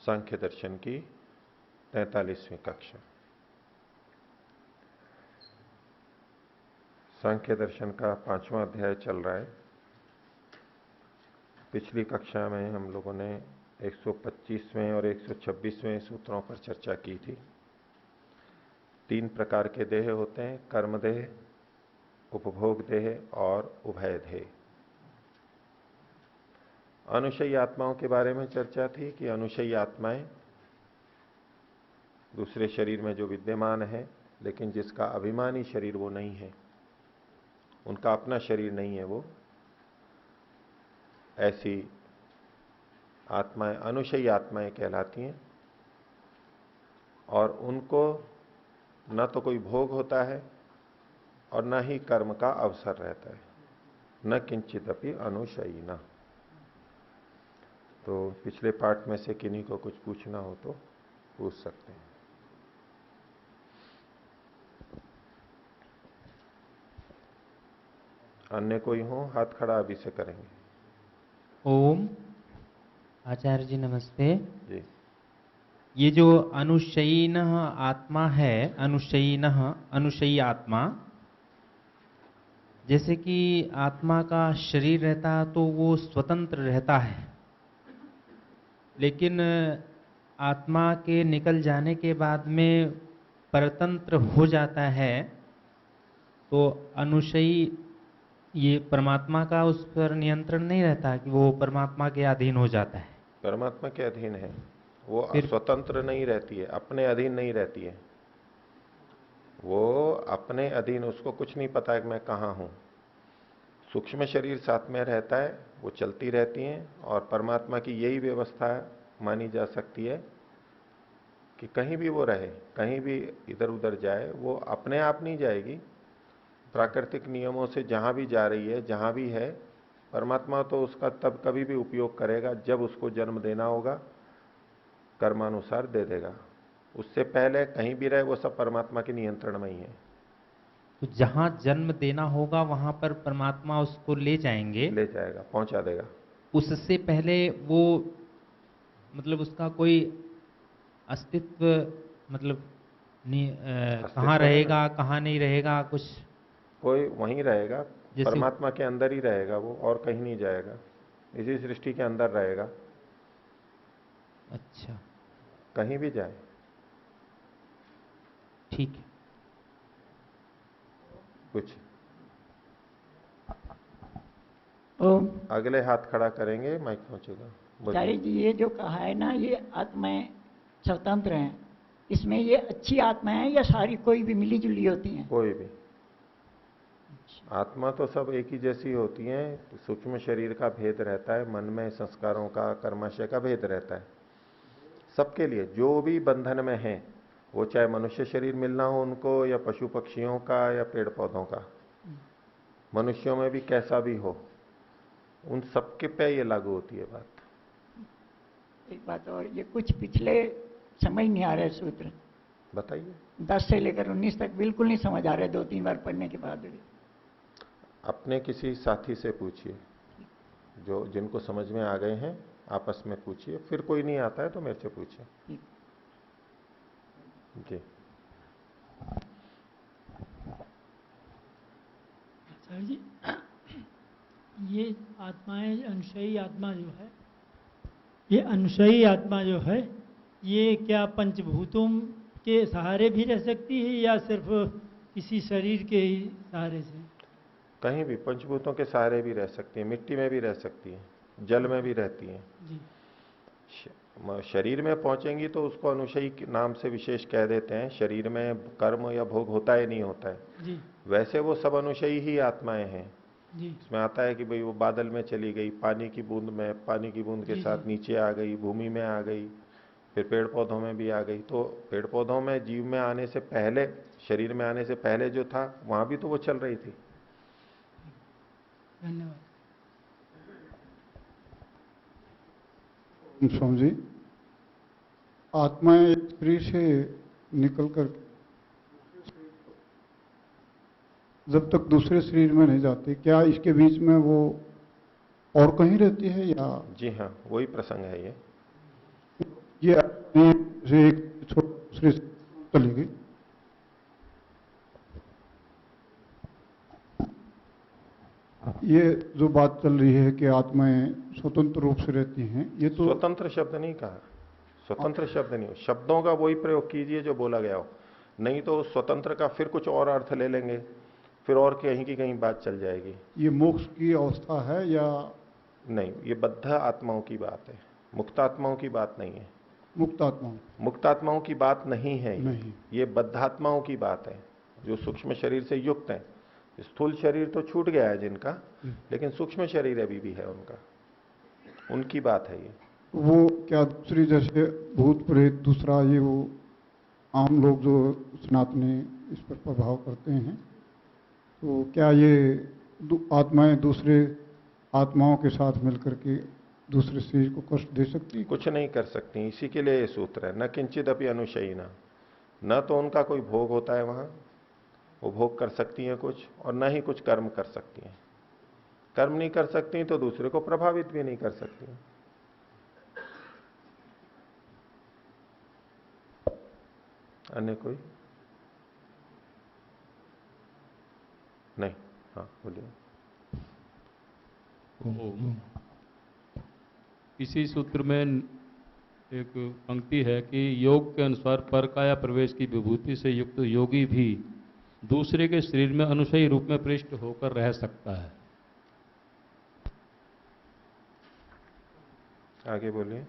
सांख्य दर्शन की 43वीं कक्षा। सांख्य दर्शन का 5वां अध्याय चल रहा है। पिछली कक्षा में हम लोगों ने 125वें और 126वें सूत्रों पर चर्चा की थी। 3 प्रकार के देह होते हैं, कर्म देह, उपभोग देह और उभय देह। अनुशयी आत्माओं के बारे में चर्चा थी कि अनुशयी आत्माएं दूसरे शरीर में जो विद्यमान है, लेकिन जिसका अभिमानी शरीर वो नहीं है, उनका अपना शरीर नहीं है, वो ऐसी आत्माएं अनुशयी आत्माएं कहलाती हैं। और उनको न तो कोई भोग होता है और न ही कर्म का अवसर रहता है, न किंचिदपि अनुशयी न। तो पिछले पाठ में से किन्हीं को कुछ पूछना हो तो पूछ सकते हैं। अन्य कोई हो, हाथ खड़ा अभी से करेंगे। ओम। आचार्य जी नमस्ते जी। ये जो अनुशयीन आत्मा है, अनुशयी आत्मा, जैसे कि आत्मा का शरीर रहता है तो वो स्वतंत्र रहता है, लेकिन आत्मा के निकल जाने के बाद में परतंत्र हो जाता है, तो अनुशयी ये परमात्मा का उस पर नियंत्रण नहीं रहता कि वो परमात्मा के अधीन हो जाता है। परमात्मा के अधीन है, वो फिर स्वतंत्र नहीं रहती है, अपने अधीन नहीं रहती है। वो अपने अधीन, उसको कुछ नहीं पता है कि मैं कहां हूं। सूक्ष्म शरीर साथ में रहता है, वो चलती रहती हैं। और परमात्मा की यही व्यवस्था मानी जा सकती है कि कहीं भी वो रहे, कहीं भी इधर उधर जाए, वो अपने आप नहीं जाएगी। प्राकृतिक नियमों से जहां भी जा रही है, जहां भी है, परमात्मा तो उसका तब कभी भी उपयोग करेगा जब उसको जन्म देना होगा, कर्मानुसार दे देगा। उससे पहले कहीं भी रहे, वो सब परमात्मा के नियंत्रण में ही है। तो जहाँ जन्म देना होगा वहां पर परमात्मा उसको ले जाएंगे, ले जाएगा, पहुंचा देगा। उससे पहले वो मतलब उसका कोई अस्तित्व, मतलब कहाँ अस्तित्व है ना, रहेगा कहाँ नहीं रहेगा कुछ, कोई वहीं रहेगा, जैसे। परमात्मा के अंदर ही रहेगा वो, और कहीं नहीं जाएगा। इसी सृष्टि के अंदर रहेगा, अच्छा, कहीं भी जाए। ठीक है। कुछ ओम। अगले हाथ खड़ा करेंगे, माइक पहुंचेगा। आचार्य जी, ये जो कहा है ना, ये आत्माएं स्वतंत्र हैं, इसमें ये अच्छी आत्माएं हैं या सारी कोई भी मिली जुली होती हैं? कोई भी आत्मा तो सब एक ही जैसी होती हैं। सूक्ष्म शरीर का भेद रहता है, मन में संस्कारों का, कर्माशय का भेद रहता है। सबके लिए जो भी बंधन में है, वो चाहे मनुष्य शरीर मिलना हो उनको, या पशु पक्षियों का, या पेड़ पौधों का, मनुष्यों में भी कैसा भी हो, उन सबके पे ये लागू होती है बात। एक बात और, ये कुछ पिछले समझ नहीं आ रहे सूत्र, बताइए। 10 से लेकर 19 तक बिल्कुल नहीं समझ आ रहे, 2-3 बार पढ़ने के बाद भी। अपने किसी साथी से पूछिए, जो जिनको समझ में आ गए हैं आपस में पूछिए, फिर कोई नहीं आता है तो मेरे से पूछिए। जी। सर जी, ये आत्माएं, अनुशयी आत्मा जो है, ये अनुशयी आत्मा जो है, ये क्या पंचभूतों के सहारे भी रह सकती है या सिर्फ किसी शरीर के ही सहारे से? कहीं भी पंचभूतों के सहारे भी रह सकती है, मिट्टी में भी रह सकती है, जल में भी रहती है। जी। शरीर में पहुंचेंगी तो उसको अनुशयी के नाम से विशेष कह देते हैं। शरीर में कर्म या भोग होता है नहीं होता है। जी। वैसे वो सब अनुशयी ही आत्माएं हैं। जी। इसमें आता है कि भाई वो बादल में चली गई, पानी की बूंद में, पानी की बूंद के जी, साथ जी। नीचे आ गई, भूमि में आ गई, फिर पेड़ पौधों में भी आ गई। तो पेड़ पौधों में जीव में आने से पहले, शरीर में आने से पहले जो था, वहां भी तो वो चल रही थी। धन्यवाद। स्वामी जी, आत्माएं एक शरीर से निकलकर जब तक दूसरे शरीर में नहीं जाती, क्या इसके बीच में वो और कहीं रहती है या? जी हाँ, वही प्रसंग है ये। ये से एक छोटे दूसरे से चलेगी। ये जो बात चल रही है कि आत्माएं स्वतंत्र रूप से रहती हैं, ये तो स्वतंत्र शब्द नहीं कहा, स्वतंत्र शब्द नहीं हो, शब्दों का वही प्रयोग कीजिए जो बोला गया हो, नहीं तो स्वतंत्र का फिर कुछ और अर्थ ले लेंगे, फिर और कहीं की कहीं बात चल जाएगी। ये मोक्ष की अवस्था है या नहीं, ये बद्ध आत्माओं की बात है, मुक्त आत्माओं की बात नहीं है। मुक्त आत्मा? मुक्त आत्माओं की बात नहीं है नहीं। ये बद्धात्माओं की बात है, जो सूक्ष्म शरीर से युक्त हैं। स्थूल शरीर तो छूट गया है जिनका, लेकिन सूक्ष्म शरीर अभी भी है उनका, उनकी बात है ये। वो क्या दूसरी जैसे भूत प्रेत, दूसरा ये वो आम लोग जो सनातनी इस पर प्रभाव करते हैं, तो क्या ये आत्माएं दूसरे आत्माओं के साथ मिलकर के दूसरे शरीर को कष्ट दे सकती? कुछ नहीं कर सकती, इसी के लिए ये सूत्र है, न किंचित अपि अनुशयिना। न तो उनका कोई भोग होता है वहां, वो भोग कर सकती हैं कुछ, और न ही कुछ कर्म कर सकती हैं। कर्म नहीं कर सकती तो दूसरे को प्रभावित भी नहीं कर सकती। अन्य कोई नहीं? हाँ बोलिए। इसी सूत्र में एक पंक्ति है कि योग के अनुसार परकाया प्रवेश की विभूति से युक्त योगी भी दूसरे के शरीर में अनुशयी रूप में प्रविष्ट होकर रह सकता है। आगे बोलिए।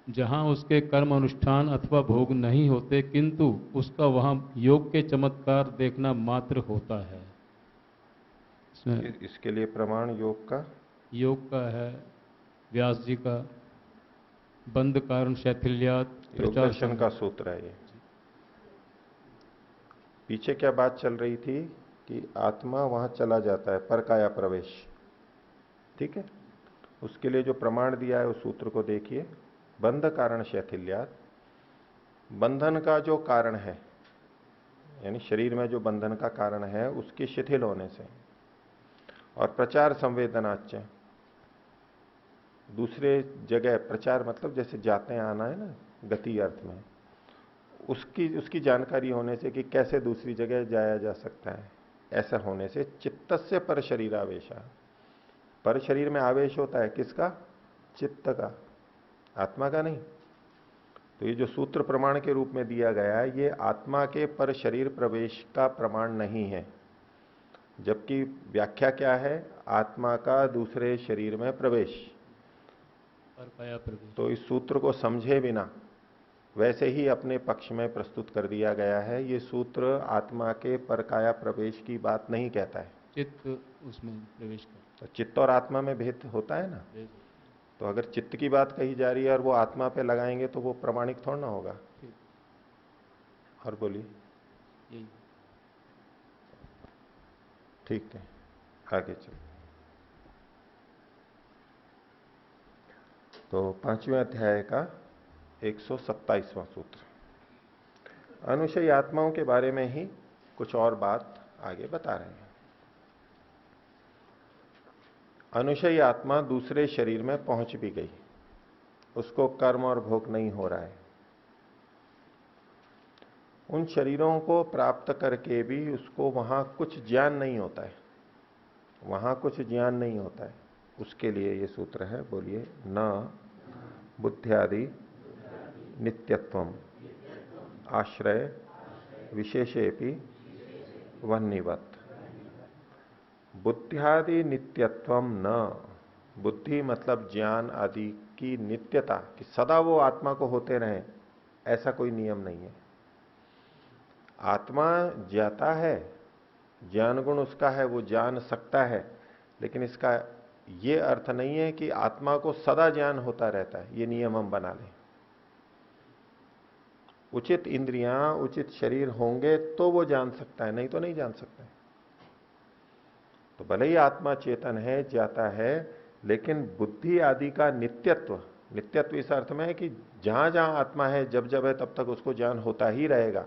जहां उसके कर्म अनुष्ठान अथवा भोग नहीं होते, किंतु उसका वहां योग के चमत्कार देखना मात्र होता है। इसके लिए प्रमाण योग का है व्यास जी का बंद कारण शैथिल्यात योग दर्शन का सूत्र है ये। पीछे क्या बात चल रही थी कि आत्मा वहां चला जाता है, परकाया प्रवेश, ठीक है। उसके लिए जो प्रमाण दिया है उस सूत्र को देखिए। बंध कारण शैथिल्यात, बंधन का जो कारण है, यानी शरीर में जो बंधन का कारण है उसके शिथिल होने से, और प्रचार संवेदनाच्य, दूसरे जगह प्रचार मतलब जैसे जाते आना है ना, गति अर्थ में, उसकी जानकारी होने से कि कैसे दूसरी जगह जाया जा सकता है, ऐसा होने से चित्तस्य पर शरीर आवेशा, पर शरीर में आवेश होता है किसका? चित्त का, आत्मा का नहीं। तो ये जो सूत्र प्रमाण के रूप में दिया गया है, ये आत्मा के पर शरीर प्रवेश का प्रमाण नहीं है, जबकि व्याख्या क्या है? आत्मा का दूसरे शरीर में प्रवेश। तो इस सूत्र को समझे बिना वैसे ही अपने पक्ष में प्रस्तुत कर दिया गया है। ये सूत्र आत्मा के परकाया प्रवेश की बात नहीं कहता है। चित्त उसमें प्रवेश करता तो चित्त और आत्मा में भेद होता है ना, तो अगर चित्त की बात कही जा रही है और वो आत्मा पे लगाएंगे तो वो प्रमाणिक थोड़ा ना होगा। और बोलिए। ठीक है, आगे चलो। तो 5वें अध्याय का 127वां सूत्र अनुशयी आत्माओं के बारे में ही कुछ और बात आगे बता रहे हैं। अनुशयी आत्मा दूसरे शरीर में पहुंच भी गई, उसको कर्म और भोग नहीं हो रहा है। उन शरीरों को प्राप्त करके भी उसको वहां कुछ ज्ञान नहीं होता है, वहां कुछ ज्ञान नहीं होता है। उसके लिए ये सूत्र है, बोलिए। न बुद्ध्यादि नित्यत्वम आश्रय विशेषेपि वह्निवत्। बुद्ध्यादि नित्यत्वम न, बुद्धि मतलब ज्ञान आदि की नित्यता, कि सदा वो आत्मा को होते रहें, ऐसा कोई नियम नहीं है। आत्मा ज्ञाता है, ज्ञान गुण उसका है, वो जान सकता है, लेकिन इसका ये अर्थ नहीं है कि आत्मा को सदा ज्ञान होता रहता है। ये नियम हम बना लें। उचित इंद्रियां, उचित शरीर होंगे तो वो जान सकता है, नहीं तो नहीं जान सकता है। तो भले ही आत्मा चेतन है, ज्ञाता है, लेकिन बुद्धि आदि का नित्यत्व, नित्यत्व इस अर्थ में है कि जहां जहां आत्मा है, जब जब है, तब तक उसको ज्ञान होता ही रहेगा,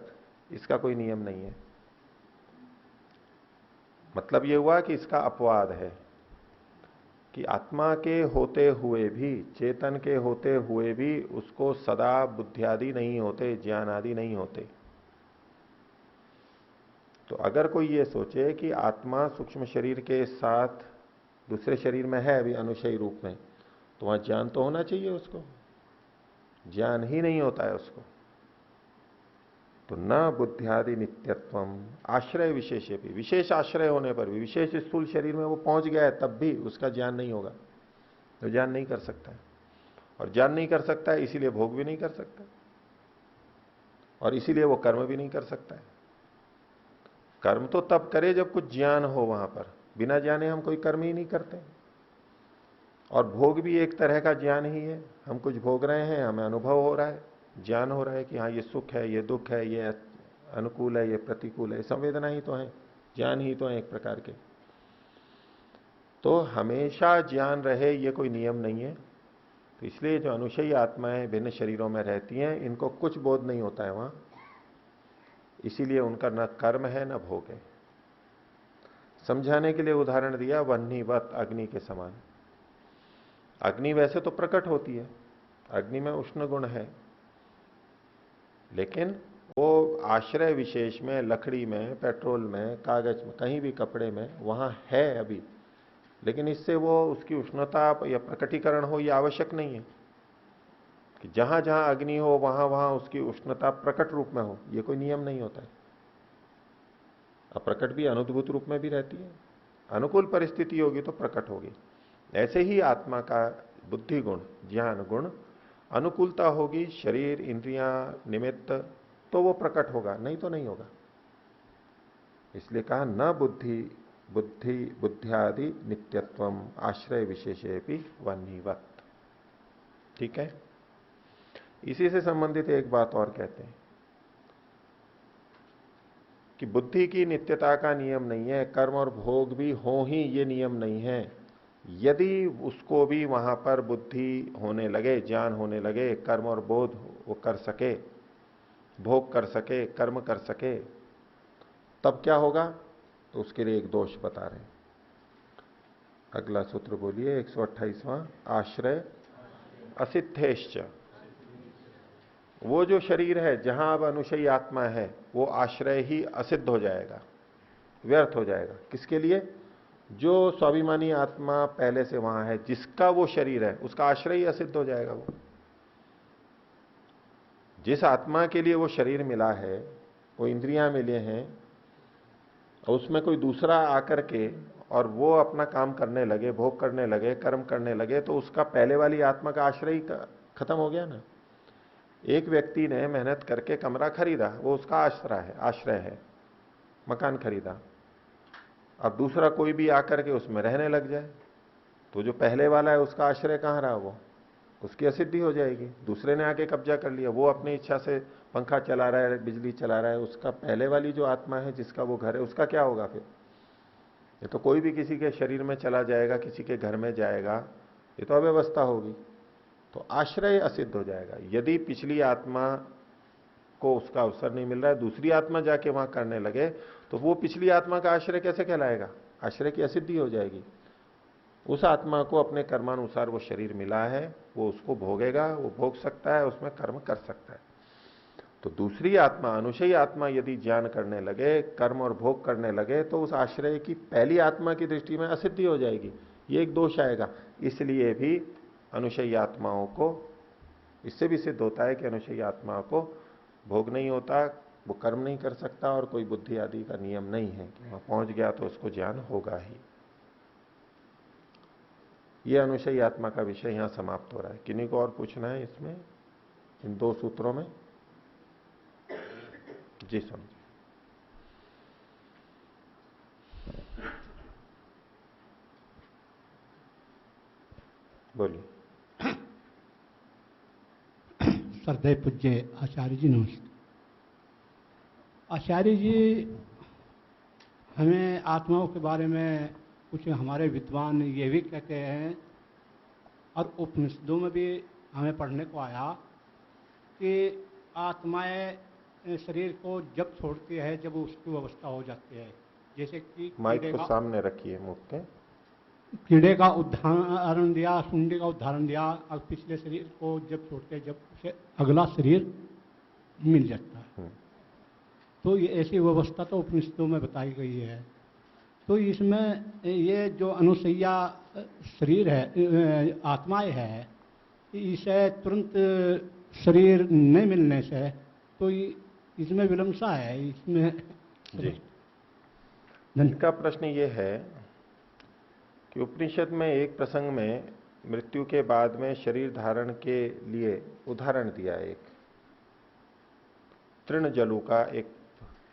इसका कोई नियम नहीं है। मतलब यह हुआ कि इसका अपवाद है कि आत्मा के होते हुए भी, चेतन के होते हुए भी उसको सदा बुद्धि आदि नहीं होते, ज्ञान आदि नहीं होते। तो अगर कोई ये सोचे कि आत्मा सूक्ष्म शरीर के साथ दूसरे शरीर में है अभी अनुशयी रूप में, तो वहां ज्ञान तो होना चाहिए उसको, ज्ञान ही नहीं होता है उसको। तो न बुद्धियादि नित्यत्वम आश्रय विशेष भी, विशेष आश्रय होने पर भी, विशेष स्थूल शरीर में वो पहुंच गया है तब भी उसका ज्ञान नहीं होगा, तो ज्ञान नहीं कर सकता है। और ज्ञान नहीं कर सकता है इसीलिए भोग भी नहीं कर सकता, और इसीलिए वो कर्म भी नहीं कर सकता है। कर्म तो तब करे जब कुछ ज्ञान हो वहां पर, बिना जाने हम कोई कर्म ही नहीं करते। और भोग भी एक तरह का ज्ञान ही है, हम कुछ भोग रहे हैं, हमें अनुभव हो रहा है, ज्ञान हो रहा है कि हाँ ये सुख है, ये दुख है, ये अनुकूल है, ये प्रतिकूल है, संवेदना ही तो है, ज्ञान ही तो है एक प्रकार के। तो हमेशा ज्ञान रहे ये कोई नियम नहीं है। तो इसलिए जो अनुशयी आत्माएं भिन्न शरीरों में रहती हैं, इनको कुछ बोध नहीं होता है वहां, इसीलिए उनका न कर्म है न भोग है। समझाने के लिए उदाहरण दिया वह्निवत, अग्नि के समान। अग्नि वैसे तो प्रकट होती है, अग्नि में उष्ण गुण है, लेकिन वो आश्रय विशेष में, लकड़ी में, पेट्रोल में, कागज में, कहीं भी कपड़े में वहां है अभी, लेकिन इससे वो उसकी उष्णता या प्रकटीकरण हो ये आवश्यक नहीं है कि जहां जहां अग्नि हो वहां वहां उसकी उष्णता प्रकट रूप में हो, ये कोई नियम नहीं होता है। अप्रकट भी अनुभूत रूप में भी रहती है, अनुकूल परिस्थिति होगी तो प्रकट होगी। ऐसे ही आत्मा का बुद्धि गुण, ज्ञान गुण अनुकूलता होगी, शरीर इंद्रियां निमित्त, तो वो प्रकट होगा, नहीं तो नहीं होगा। इसलिए कहा न बुद्धियादि नित्यत्वम आश्रय विशेषे भी वह्निवत। ठीक है। इसी से संबंधित एक बात और कहते हैं कि बुद्धि की नित्यता का नियम नहीं है, कर्म और भोग भी हो ही ये नियम नहीं है। यदि उसको भी वहां पर बुद्धि होने लगे, ज्ञान होने लगे, कर्म और बोध वो कर सके, भोग कर सके, कर्म कर सके, तब क्या होगा? तो उसके लिए एक दोष बता रहे हैं। अगला सूत्र बोलिए, 128वां। आश्रय असिद्धेश्च, वो जो शरीर है जहां अब अनुशयी आत्मा है, वो आश्रय ही असिद्ध हो जाएगा, व्यर्थ हो जाएगा। किसके लिए? जो स्वाभिमानी आत्मा पहले से वहां है, जिसका वो शरीर है, उसका आश्रय ही असिद्ध हो जाएगा। वो जिस आत्मा के लिए वो शरीर मिला है, वो इंद्रियां मिले हैं, और उसमें कोई दूसरा आकर के और वो अपना काम करने लगे, भोग करने लगे, कर्म करने लगे, तो उसका पहले वाली आत्मा का आश्रय खत्म हो गया ना। एक व्यक्ति ने मेहनत करके कमरा खरीदा, वो उसका आश्रय है, मकान खरीदा। अब दूसरा कोई भी आकर के उसमें रहने लग जाए, तो जो पहले वाला है उसका आश्रय कहां रहा? वो उसकी असिद्धि हो जाएगी। दूसरे ने आके कब्जा कर लिया, वो अपनी इच्छा से पंखा चला रहा है, बिजली चला रहा है, उसका पहले वाली जो आत्मा है जिसका वो घर है, उसका क्या होगा फिर? ये तो कोई भी किसी के शरीर में चला जाएगा, किसी के घर में जाएगा, ये तो अव्यवस्था होगी। तो आश्रय असिद्ध हो जाएगा। यदि पिछली आत्मा को उसका अवसर नहीं मिल रहा है, दूसरी आत्मा जाके वहां करने लगे, तो वो पिछली आत्मा का आश्रय कैसे कहलाएगा? आश्रय की असिद्धि हो जाएगी। उस आत्मा को अपने कर्मानुसार वो शरीर मिला है, वो उसको भोगेगा, वो भोग सकता है, उसमें कर्म कर सकता है। तो दूसरी आत्मा, अनुशयी आत्मा यदि ज्ञान करने लगे, कर्म और भोग करने लगे, तो उस आश्रय की पहली आत्मा की दृष्टि में असिद्धि हो जाएगी, ये एक दोष आएगा। इसलिए भी अनुशयी आत्माओं को, इससे भी सिद्ध होता है कि अनुशयी आत्मा को भोग नहीं होता, वो कर्म नहीं कर सकता, और कोई बुद्धि आदि का नियम नहीं है कि वहां पहुंच गया तो उसको ज्ञान होगा ही। ये अनुशयी आत्मा का विषय यहां समाप्त हो रहा है। किन्हीं को और पूछना है इसमें, इन दो सूत्रों में? जी समझिए। बोलिए। श्रद्धेय पूज्य आचार्य जी, नमस्ते। आचार्य जी, हमें आत्माओं के बारे में कुछ हमारे विद्वान ये भी कहते हैं, और उपनिषदों में भी हमें पढ़ने को आया कि आत्माएं शरीर को जब छोड़ती है, जब उसकी अवस्था हो जाती है, जैसे कि माइक को सामने रखिए मुख के। कीड़े का उदाहरण दिया, सुंडी का उदाहरण दिया, और पिछले शरीर को जब छोड़ते जब उसे अगला शरीर मिल जाता है। तो ये ऐसी व्यवस्था तो उपनिषदों में बताई गई है। तो इसमें ये जो अनुसैया शरीर है, आत्माएं है, इसे तुरंत शरीर नहीं मिलने से तो इसमें विलंबता है इसमें। जी, इनका प्रश्न ये है कि उपनिषद में एक प्रसंग में मृत्यु के बाद में शरीर धारण के लिए उदाहरण दिया। एक तृण जलु का एक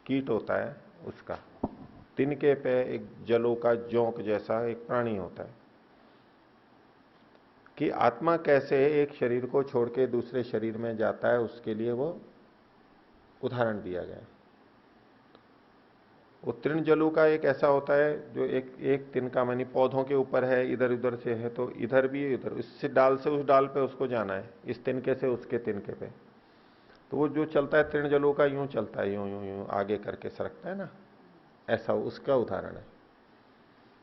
कीट होता है, उसका तिनके पे एक जलों का जोंक जैसा एक प्राणी होता है, कि आत्मा कैसे एक शरीर को छोड़ के दूसरे शरीर में जाता है, उसके लिए वो उदाहरण दिया गया। वो तृण जलु का एक ऐसा होता है जो एक तिनका मानी पौधों के ऊपर है, इधर उधर से है, तो इधर भी इधर, इस डाल से उस डाल पे उसको जाना है, इस तिनके से उसके तिनके पे। तो वो जो चलता है तृण जलु का, यूं चलता है, यूं यूं यूं आगे करके सरकता है ना, ऐसा उसका उदाहरण है।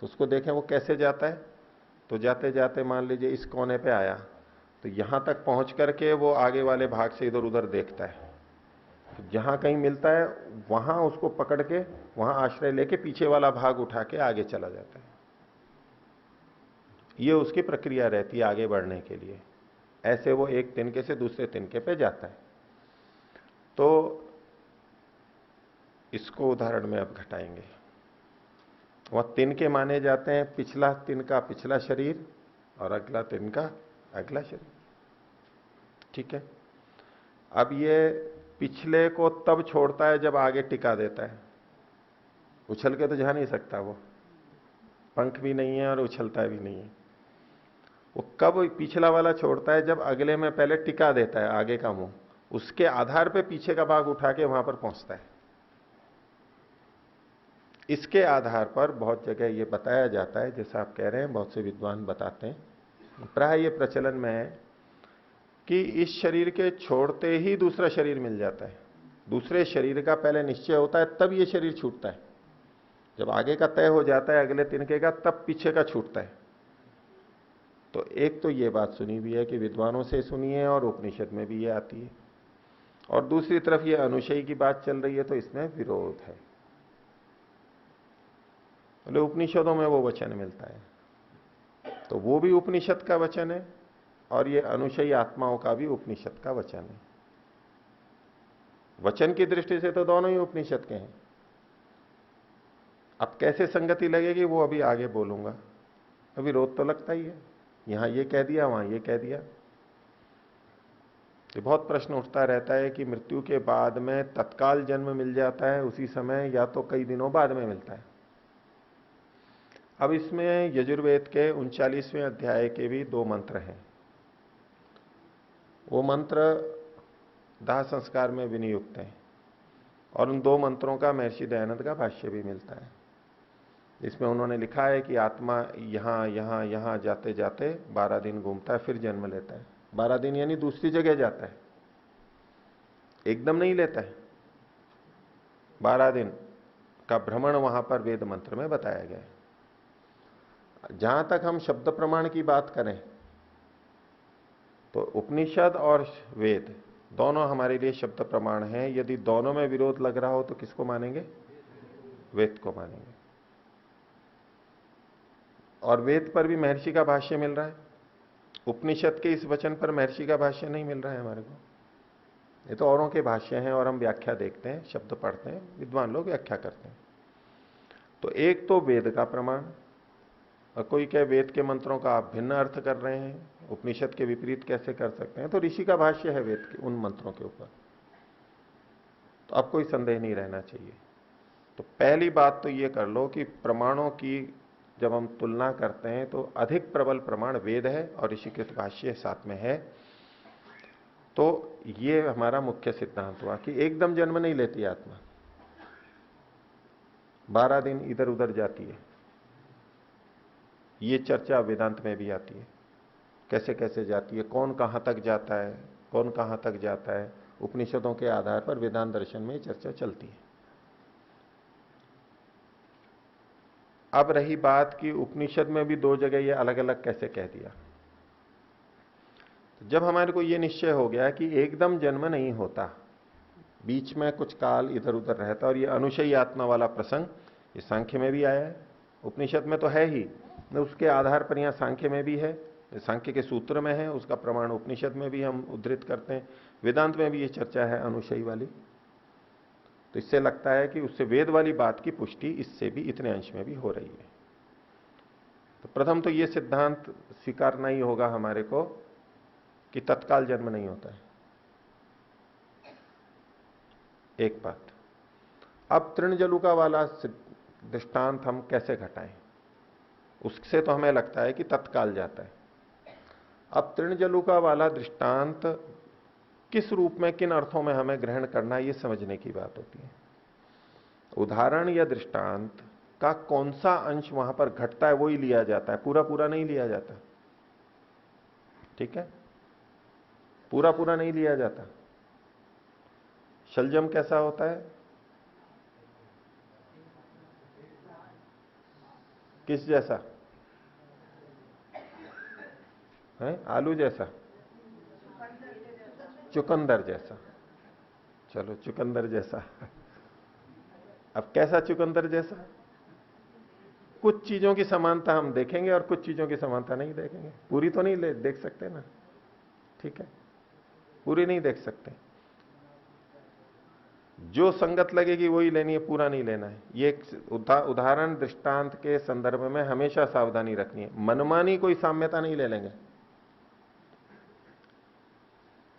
तो उसको देखें वो कैसे जाता है। तो जाते जाते मान लीजिए इस कोने पे आया, तो यहां तक पहुंच करके वो आगे वाले भाग से इधर उधर देखता है, तो जहां कहीं मिलता है वहां उसको पकड़ के वहां आश्रय लेके पीछे वाला भाग उठा के आगे चला जाता है। ये उसकी प्रक्रिया रहती है आगे बढ़ने के लिए। ऐसे वो एक तिनके से दूसरे तिनके पे जाता है। तो इसको उदाहरण में अब घटाएंगे। वह तिनके माने जाते हैं पिछला तिनका पिछला शरीर और अगला तिनका अगला शरीर। ठीक है। अब ये पिछले को तब छोड़ता है जब आगे टिका देता है। उछल के तो जा नहीं सकता, वो पंख भी नहीं है और उछलता भी नहीं है। वो कब पिछला वाला छोड़ता है, जब अगले में पहले टिका देता है आगे का मुंह, उसके आधार पे पीछे का भाग उठा के वहां पर पहुंचता है। इसके आधार पर बहुत जगह ये बताया जाता है, जैसा आप कह रहे हैं, बहुत से विद्वान बताते हैं, प्राय ये प्रचलन में है कि इस शरीर के छोड़ते ही दूसरा शरीर मिल जाता है। दूसरे शरीर का पहले निश्चय होता है, तब ये शरीर छूटता है। जब आगे का तय हो जाता है अगले तिनके का, तब पीछे का छूटता है। तो एक तो ये बात सुनी भी है कि विद्वानों से सुनी है और उपनिषद में भी ये आती है, और दूसरी तरफ ये अनुशयी की बात चल रही है, तो इसमें विरोध है। बोले उपनिषदों में वो वचन मिलता है, तो वो भी उपनिषद का वचन है और ये अनुशयी आत्माओं का भी उपनिषद का वचन है। वचन की दृष्टि से तो दोनों ही उपनिषद के हैं। अब कैसे संगति लगेगी वो अभी आगे बोलूंगा। अभी विरोध तो लगता ही है, यहां ये कह दिया वहां ये कह दिया। ये बहुत प्रश्न उठता रहता है कि मृत्यु के बाद में तत्काल जन्म मिल जाता है उसी समय, या तो कई दिनों बाद में मिलता है। अब इसमें यजुर्वेद के 39वें अध्याय के भी 2 मंत्र हैं। वो मंत्र दाह संस्कार में विनियुक्त हैं, और उन 2 मंत्रों का महर्षि दयानंद का भाष्य भी मिलता है। इसमें उन्होंने लिखा है कि आत्मा यहां यहां यहां जाते जाते 12 दिन घूमता है, फिर जन्म लेता है। 12 दिन यानी दूसरी जगह जाता है, एकदम नहीं लेता है। 12 दिन का भ्रमण वहां पर वेद मंत्र में बताया गया है। जहां तक हम शब्द प्रमाण की बात करें तो उपनिषद और वेद दोनों हमारे लिए शब्द प्रमाण हैं। यदि दोनों में विरोध लग रहा हो तो किसको मानेंगे? वेद को मानेंगे। और वेद पर भी महर्षि का भाष्य मिल रहा है, उपनिषद के इस वचन पर महर्षि का भाष्य नहीं मिल रहा है हमारे को। ये तो औरों के भाष्य हैं और हम व्याख्या देखते हैं, शब्द पढ़ते हैं, विद्वान लोग व्याख्या करते हैं। तो एक तो वेद का प्रमाण, और कोई क्या वेद के मंत्रों का आप भिन्न अर्थ कर रहे हैं, उपनिषद के विपरीत कैसे कर सकते हैं? तो ऋषि का भाष्य है वेद के उन मंत्रों के ऊपर, तो अब कोई संदेह नहीं रहना चाहिए। तो पहली बात तो ये कर लो कि प्रमाणों की जब हम तुलना करते हैं तो अधिक प्रबल प्रमाण वेद है और ऋषिकृत भाष्य साथ में है। तो ये हमारा मुख्य सिद्धांत हुआ कि एकदम जन्म नहीं लेती आत्मा, 12 दिन इधर उधर जाती है। ये चर्चा वेदांत में भी आती है, कैसे कैसे जाती है, कौन कहां तक जाता है, कौन कहां तक जाता है। उपनिषदों के आधार पर वेदांत दर्शन में चर्चा चलती है। अब रही बात कि उपनिषद में भी दो जगह ये अलग अलग कैसे कह दिया। तो जब हमारे को ये निश्चय हो गया कि एकदम जन्म नहीं होता, बीच में कुछ काल इधर उधर रहता, और ये अनुशयी आत्मा वाला प्रसंग ये सांख्य में भी आया है, उपनिषद में तो है ही, उसके आधार पर यहां सांख्य में भी है, सांख्य के सूत्र में है, उसका प्रमाण उपनिषद में भी हम उद्धृत करते हैं, वेदांत में भी ये चर्चा है अनुशयी वाली। तो इससे लगता है कि उससे वेद वाली बात की पुष्टि इससे भी इतने अंश में भी हो रही है। तो प्रथम तो ये सिद्धांत स्वीकारना ही होगा हमारे को कि तत्काल जन्म नहीं होता है, एक बात। अब तृणजलुका वाला दृष्टांत हम कैसे घटाएं, उससे तो हमें लगता है कि तत्काल जाता है। अब तृणजलुका वाला दृष्टांत किस रूप में, किन अर्थों में हमें ग्रहण करना है, ये समझने की बात होती है। उदाहरण या दृष्टांत का कौन सा अंश वहां पर घटता है वो ही लिया जाता है, पूरा पूरा नहीं लिया जाता। ठीक है, पूरा पूरा नहीं लिया जाता। शलजम कैसा होता है, किस जैसा है, आलू जैसा, चुकंदर जैसा, चलो चुकंदर जैसा। अब कैसा चुकंदर जैसा, कुछ चीजों की समानता हम देखेंगे और कुछ चीजों की समानता नहीं देखेंगे, पूरी तो नहीं देख सकते ना, ठीक है, पूरी नहीं देख सकते, जो संगत लगेगी वही लेनी है, पूरा नहीं लेना है। ये एक उदाहरण दृष्टांत के संदर्भ में हमेशा सावधानी रखनी है, मनमानी कोई साम्यता नहीं ले लेंगे।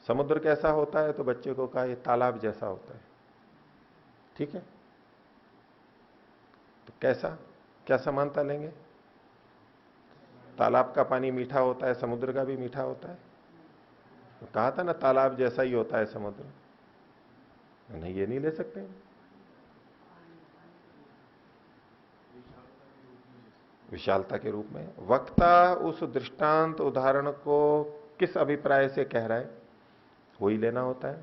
समुद्र कैसा होता है तो बच्चे को कहा ये तालाब जैसा होता है, ठीक है, तो कैसा, क्या समानता लेंगे, तालाब का पानी मीठा होता है, समुद्र का भी मीठा होता है, तो कहा था ना तालाब जैसा ही होता है समुद्र, नहीं ये नहीं ले सकते। विशालता के रूप में वक्ता उस दृष्टांत उदाहरण को किस अभिप्राय से कह रहा है वही लेना होता है,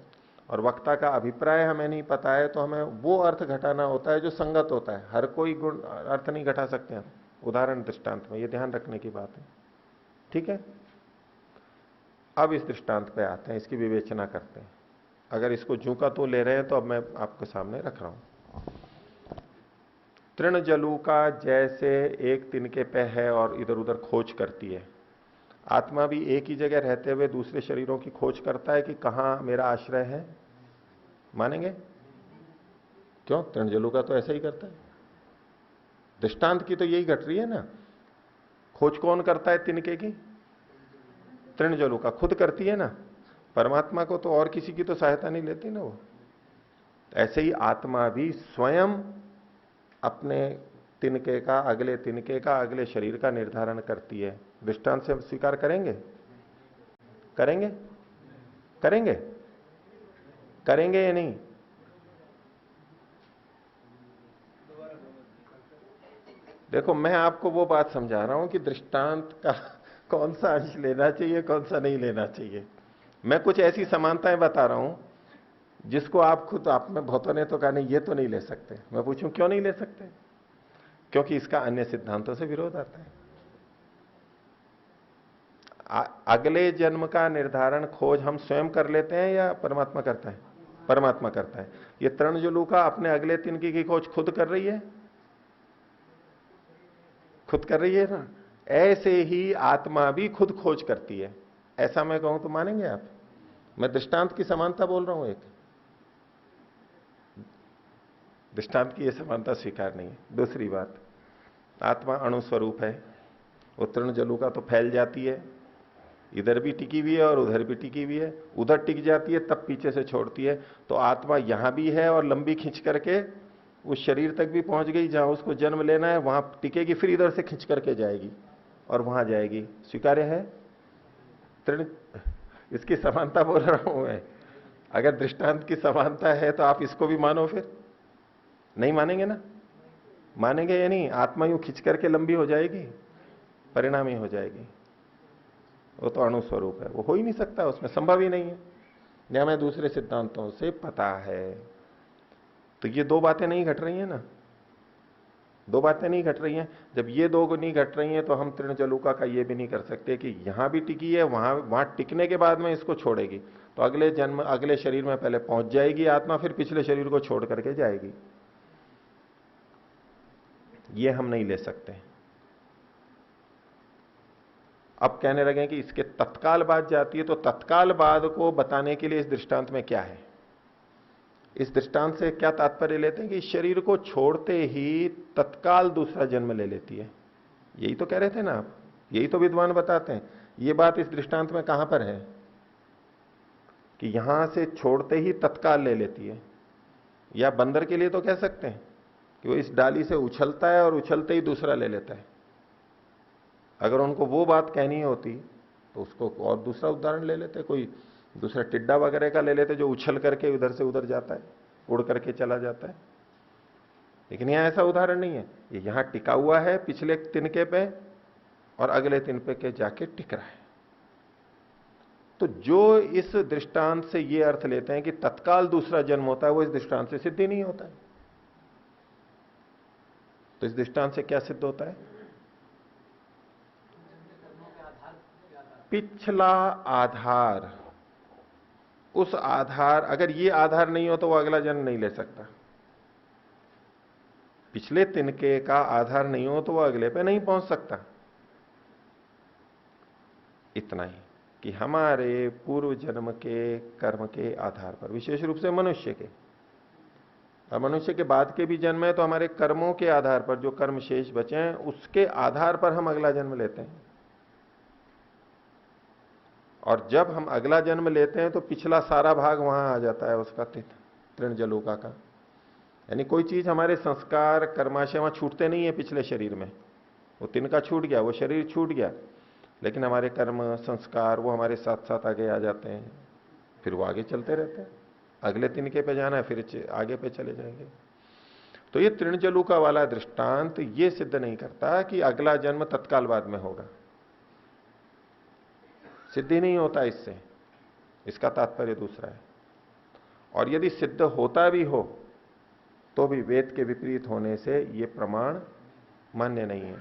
और वक्ता का अभिप्राय हमें नहीं पता है तो हमें वो अर्थ घटाना होता है जो संगत होता है। हर कोई गुण अर्थ नहीं घटा सकते हम उदाहरण दृष्टांत में, ये ध्यान रखने की बात है, ठीक है। अब इस दृष्टांत पे आते हैं, इसकी विवेचना करते हैं। अगर इसको जू का तू ले रहे हैं तो अब मैं आपके सामने रख रहा हूं। तृणजलुका जैसे एक तिनके पे है और इधर उधर खोज करती है, आत्मा भी एक ही जगह रहते हुए दूसरे शरीरों की खोज करता है कि कहां मेरा आश्रय है, मानेंगे? क्यों, तृणजलुका तो ऐसा ही करता है, दृष्टांत की तो यही घट रही है ना। खोज कौन करता है तिनके की, तृणजलुका खुद करती है ना, परमात्मा को तो और किसी की तो सहायता नहीं लेती ना वो। ऐसे ही आत्मा भी स्वयं अपने तिनके का, अगले तिनके का, अगले शरीर का निर्धारण करती है। दृष्टांत से स्वीकार करेंगे, करेंगे, करेंगे, करेंगे या नहीं? देखो मैं आपको वो बात समझा रहा हूं कि दृष्टांत का कौन सा अंश लेना चाहिए, कौन सा नहीं लेना चाहिए। मैं कुछ ऐसी समानताएं बता रहा हूं जिसको आप खुद, आप में बहुतों ने तो कहा नहीं ये तो नहीं ले सकते। मैं पूछूं क्यों नहीं ले सकते? क्योंकि इसका अन्य सिद्धांतों से विरोध आता है। अगले जन्म का निर्धारण खोज हम स्वयं कर लेते हैं या परमात्मा करता है? परमात्मा करता है। ये तृणजलुका अपने अगले तिनके की खोज खुद कर रही है, खुद कर रही है ना। ऐसे ही आत्मा भी खुद खोज करती है। ऐसा मैं कहूं तो मानेंगे आप? मैं दृष्टांत की समानता बोल रहा हूं, एक दृष्टांत की यह समानता स्वीकार नहीं है। दूसरी बात, आत्मा अणु स्वरूप है, वो तृणजलुका तो फैल जाती है, इधर भी टिकी हुई है और उधर भी टिकी हुई है। उधर टिक जाती है तब पीछे से छोड़ती है, तो आत्मा यहां भी है और लंबी खींच करके उस शरीर तक भी पहुंच गई जहां उसको जन्म लेना है, वहां टिकेगी, फिर इधर से खींच करके जाएगी और वहां जाएगी। स्वीकार्य है? तृण, इसकी समानता बोल रहा हूं मैं। अगर दृष्टांत की समानता है तो आप इसको भी मानो, फिर नहीं मानेंगे ना? मानेंगे या नहीं? आत्मा यूं खींच करके लंबी हो जाएगी, परिणामी हो जाएगी। वो तो अणु स्वरूप है, वो हो ही नहीं सकता, उसमें संभव ही नहीं है। या हमें दूसरे सिद्धांतों से पता है। तो ये दो बातें नहीं घट रही है ना। दो बातें नहीं घट रही हैं। जब ये दो नहीं घट रही हैं तो हम तृण जलूका का ये भी नहीं कर सकते कि यहां भी टिकी है, वहां टिकने के बाद में इसको छोड़ेगी, तो अगले जन्म अगले शरीर में पहले पहुंच जाएगी आत्मा, फिर पिछले शरीर को छोड़ करके जाएगी। ये हम नहीं ले सकते। अब कहने लगे कि इसके तत्काल बाद जाती है, तो तत्काल बाद को बताने के लिए इस दृष्टांत में क्या है? इस दृष्टांत से क्या तात्पर्य लेते हैं कि शरीर को छोड़ते ही तत्काल दूसरा जन्म ले लेती है। यही तो कह रहे थे ना आप, यही तो विद्वान बताते हैं। ये बात इस दृष्टांत में कहां पर है कि यहां से छोड़ते ही तत्काल ले लेती है। या बंदर के लिए तो कह सकते हैं कि वो इस डाली से उछलता है और उछलते ही दूसरा ले लेता है। अगर उनको वो बात कहनी होती तो उसको और दूसरा उदाहरण ले लेते, कोई दूसरा टिड्डा वगैरह का ले लेते जो उछल करके उधर से उधर जाता है, उड़ करके चला जाता है। लेकिन यहां ऐसा उदाहरण नहीं है, ये यहां टिका हुआ है पिछले तिनके पे और अगले तिनके के जाके टिक रहा है। तो जो इस दृष्टांत से ये अर्थ लेते हैं कि तत्काल दूसरा जन्म होता है, वो इस दृष्टांत से सिद्ध ही नहीं होता है। तो इस दृष्टांत से क्या सिद्ध होता है? पिछला आधार, उस आधार, अगर ये आधार नहीं हो तो वो अगला जन्म नहीं ले सकता। पिछले तिनके का आधार नहीं हो तो वो अगले पे नहीं पहुंच सकता। इतना ही कि हमारे पूर्व जन्म के कर्म के आधार पर, विशेष रूप से मनुष्य के, और मनुष्य के बाद के भी जन्म है तो हमारे कर्मों के आधार पर, जो कर्म शेष बचे हैं उसके आधार पर हम अगला जन्म लेते हैं। और जब हम अगला जन्म लेते हैं तो पिछला सारा भाग वहां आ जाता है उसका, तृण जलूका का। यानी कोई चीज हमारे संस्कार कर्माशय वहां छूटते नहीं है पिछले शरीर में। वो तिनका छूट गया, वो शरीर छूट गया, लेकिन हमारे कर्म संस्कार वो हमारे साथ साथ आगे आ जाते हैं। फिर वो आगे चलते रहते हैं, अगले तिनके पे जाना है फिर आगे पे चले जाएंगे। तो ये तृण जलूका वाला दृष्टांत ये सिद्ध नहीं करता कि अगला जन्म तत्काल बाद में होगा, सिद्धि नहीं होता इससे। इसका तात्पर्य दूसरा है। और यदि सिद्ध होता भी हो तो भी वेद के विपरीत होने से यह प्रमाण मान्य नहीं है।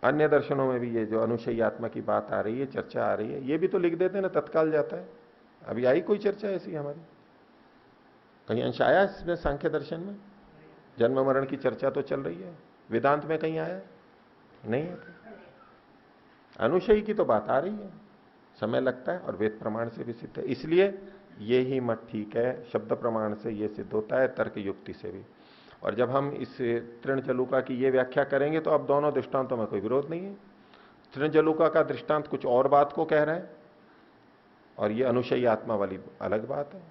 अन्य दर्शनों में भी ये जो अनुशयी आत्मा की बात आ रही है, चर्चा आ रही है, ये भी तो लिख देते हैं ना तत्काल जाता है। अभी आई कोई चर्चा ऐसी हमारी? कहीं अंश आया इसमें? सांख्य दर्शन में जन्म मरण की चर्चा तो चल रही है, वेदांत में कहीं आया नहीं है। अनुशयी की तो बात आ रही है, समय लगता है और वेद प्रमाण से भी सिद्ध है। इसलिए ये ही मत ठीक है, शब्द प्रमाण से ये सिद्ध होता है, तर्क युक्ति से भी। और जब हम इस तृण जलूका की ये व्याख्या करेंगे तो अब दोनों दृष्टांतों में कोई विरोध नहीं है। तृण जलूका का दृष्टांत कुछ और बात को कह रहा है और ये अनुशयी आत्मा वाली अलग बात है।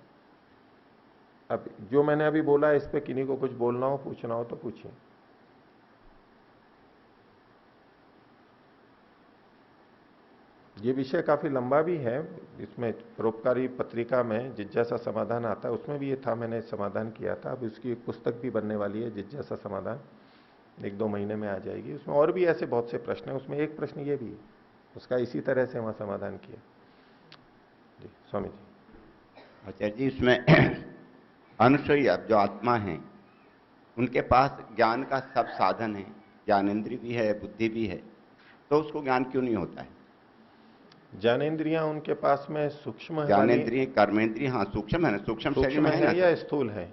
अब जो मैंने अभी बोला इस पे किन्हीं को कुछ बोलना हो, पूछना हो तो पूछिए। ये विषय काफी लंबा भी है, इसमें परोपकारी पत्रिका में जिज्ञासा समाधान आता है, उसमें भी ये था, मैंने समाधान किया था। अब उसकी एक पुस्तक भी बनने वाली है जिज्ञासा समाधान, 1-2 महीने में आ जाएगी। उसमें और भी ऐसे बहुत से प्रश्न है, उसमें एक प्रश्न ये भी है, उसका इसी तरह से वहां समाधान किया। जी स्वामी जी। आचार्य जी, इसमें अनुशयी जो आत्मा है उनके पास ज्ञान का सब साधन है, ज्ञानेन्द्रिय भी है, बुद्धि भी है, तो उसको ज्ञान क्यों नहीं होता है? ज्ञानेन्द्रियां उनके पास में सूक्ष्म है, ज्ञानेन्द्रिय कर्मेंद्रिय, हाँ सूक्ष्म है ना, सूक्ष्म शरीर में है ना, या स्थूल है?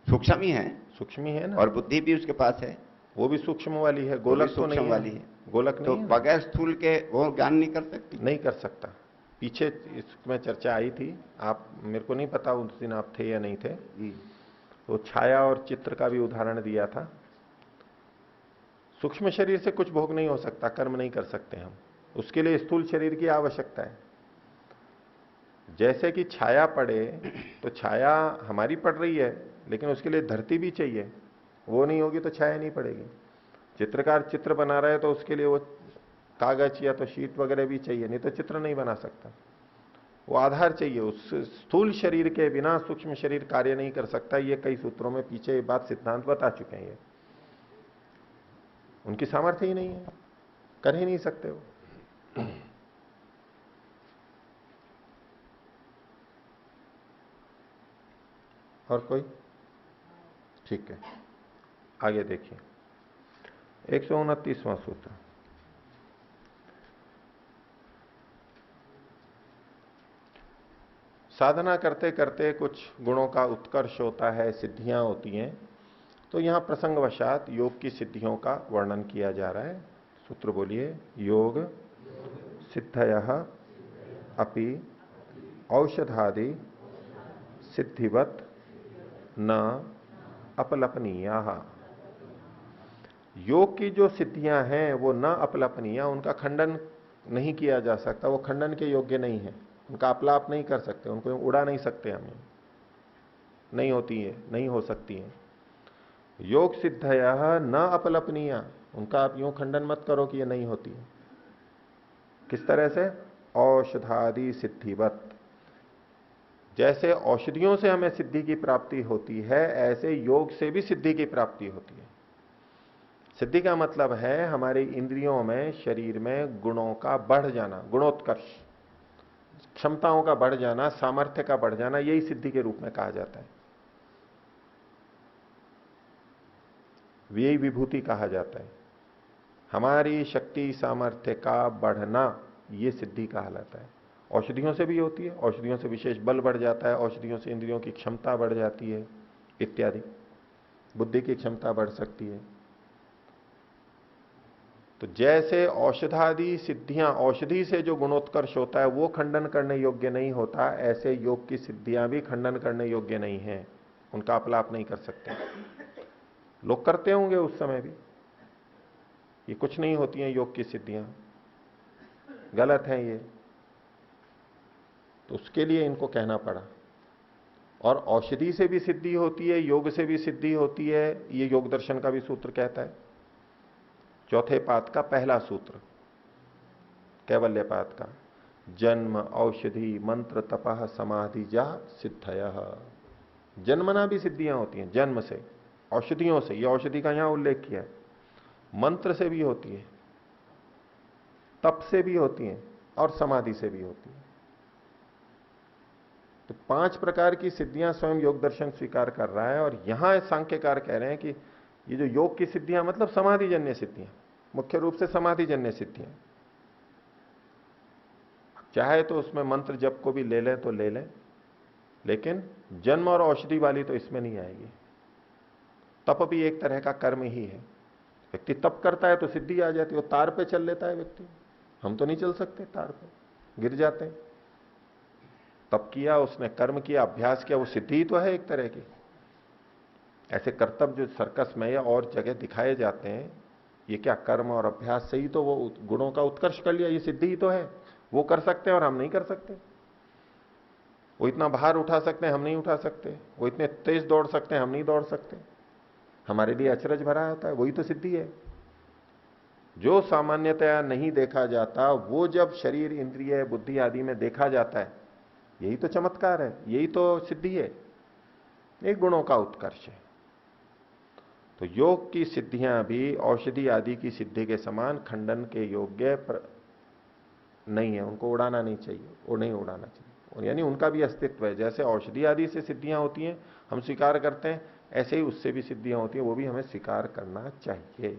सूक्ष्म ही है, सूक्ष्म ही है ना। और बुद्धि भी उसके पास है, वो भी सूक्ष्म वाली है, गोलक तो नहीं वाली है। गोलक नहीं तो है, बगैर स्थूल के वो ज्ञान नहीं कर सकती? नहीं कर सकता। पीछे इसमें चर्चा आई थी, आप, मेरे को नहीं पता उस दिन आप थे या नहीं थे, तो छाया और चित्र का भी उदाहरण दिया था। सूक्ष्म शरीर से कुछ भोग नहीं हो सकता, कर्म नहीं कर सकते हम, उसके लिए स्थूल शरीर की आवश्यकता है। जैसे कि छाया पड़े तो छाया हमारी पड़ रही है, लेकिन उसके लिए धरती भी चाहिए, वो नहीं होगी तो छाया नहीं पड़ेगी। चित्रकार चित्र बना रहा है तो उसके लिए वो कागज या तो शीट वगैरह भी चाहिए, नहीं तो चित्र नहीं बना सकता। वो आधार चाहिए, उस स्थूल शरीर के बिना सूक्ष्म शरीर कार्य नहीं कर सकता। ये कई सूत्रों में पीछे ये बात सिद्धांत बता चुके हैं। ये उनकी सामर्थ्य ही नहीं है, कर ही नहीं सकते वो। और कोई? ठीक है, आगे देखिए। 129वां सूत्र। साधना करते करते कुछ गुणों का उत्कर्ष होता है, सिद्धियां होती हैं, तो यहां प्रसंगवशात योग की सिद्धियों का वर्णन किया जा रहा है। सूत्र बोलिए, योग सिद्धयः अपि औषधादि सिद्धिवत न अपलपनीयाः। योग की जो सिद्धियां हैं वो न अपलपनीय, उनका खंडन नहीं किया जा सकता, वो खंडन के योग्य नहीं है, उनका अपलाप नहीं कर सकते, उनको उड़ा नहीं सकते हम, नहीं होती है, नहीं हो सकती है। योग सिद्धयः न अपलपनीय, उनका आप यूं खंडन मत करो कि ये नहीं होती है। किस तरह से? औषधादि सिद्धिवत, जैसे औषधियों से हमें सिद्धि की प्राप्ति होती है, ऐसे योग से भी सिद्धि की प्राप्ति होती है। सिद्धि का मतलब है हमारे इंद्रियों में, शरीर में गुणों का बढ़ जाना, गुणोत्कर्ष, क्षमताओं का बढ़ जाना, सामर्थ्य का बढ़ जाना, यही सिद्धि के रूप में कहा जाता है, यही विभूति कहा जाता है। हमारी शक्ति सामर्थ्य का बढ़ना, ये सिद्धि कहलाता है। औषधियों से भी होती है, औषधियों से विशेष बल बढ़ जाता है, औषधियों से इंद्रियों की क्षमता बढ़ जाती है इत्यादि, बुद्धि की क्षमता बढ़ सकती है। तो जैसे औषधादि सिद्धियां, औषधि से जो गुणोत्कर्ष होता है वो खंडन करने योग्य नहीं होता, ऐसे योग की सिद्धियां भी खंडन करने योग्य नहीं है, उनका अपलाप नहीं कर सकते। लोग करते होंगे उस समय भी, ये कुछ नहीं होती हैं योग की सिद्धियां, गलत है ये, तो उसके लिए इनको कहना पड़ा। और औषधि से भी सिद्धि होती है, योग से भी सिद्धि होती है, ये योग दर्शन का भी सूत्र कहता है, चौथे पाद का पहला सूत्र, कैवल्य पाद का। जन्म औषधि मंत्र तपः समाधि जा सिद्धयः। जन्मना भी सिद्धियां होती हैं, जन्म से, औषधियों से, ये औषधि का यहां उल्लेख किया है। मंत्र से भी होती है, तप से भी होती हैं, और समाधि से भी होती है। तो 5 प्रकार की सिद्धियां स्वयं योग दर्शन स्वीकार कर रहा है। और यहां सांख्यकार कह रहे हैं कि ये जो योग की सिद्धियां मतलब समाधिजन्य सिद्धियां, मुख्य रूप से समाधिजन्य सिद्धियां, चाहे तो उसमें मंत्र जप को भी ले लें तो ले लें, लेकिन जन्म और औषधि वाली तो इसमें नहीं आएगी। तप भी एक तरह का कर्म ही है, व्यक्ति तप करता है तो सिद्धि आ जाती है, वो तार पे चल लेता है व्यक्ति, हम तो नहीं चल सकते, तार पे गिर जाते हैं। तप किया उसने, कर्म किया, अभ्यास किया, वो सिद्धि तो है एक तरह की। ऐसे कर्तव्य जो सर्कस में या और जगह दिखाए जाते हैं, ये क्या कर्म और अभ्यास से ही तो वो गुणों का उत्कर्ष कर लिया, ये सिद्धि ही तो है। वो कर सकते हैं और हम नहीं कर सकते। वो इतना भार उठा सकते हैं, हम नहीं उठा सकते। वो इतने तेज दौड़ सकते हैं, हम नहीं दौड़ सकते। हमारे लिए अचरज भरा होता है, वही तो सिद्धि है। जो सामान्यतया नहीं देखा जाता, वो जब शरीर, इंद्रिय, बुद्धि आदि में देखा जाता है, यही तो चमत्कार है, यही तो सिद्धि है, एक गुणों का उत्कर्ष है। तो योग की सिद्धियां भी औषधि आदि की सिद्धि के समान खंडन के योग्य नहीं है, उनको उड़ाना नहीं चाहिए, और नहीं उड़ाना चाहिए। और यानी उनका भी अस्तित्व है। जैसे औषधि आदि से सिद्धियां होती हैं, हम स्वीकार करते हैं, ऐसे ही उससे भी सिद्धियां होती हैं, वो भी हमें स्वीकार करना चाहिए।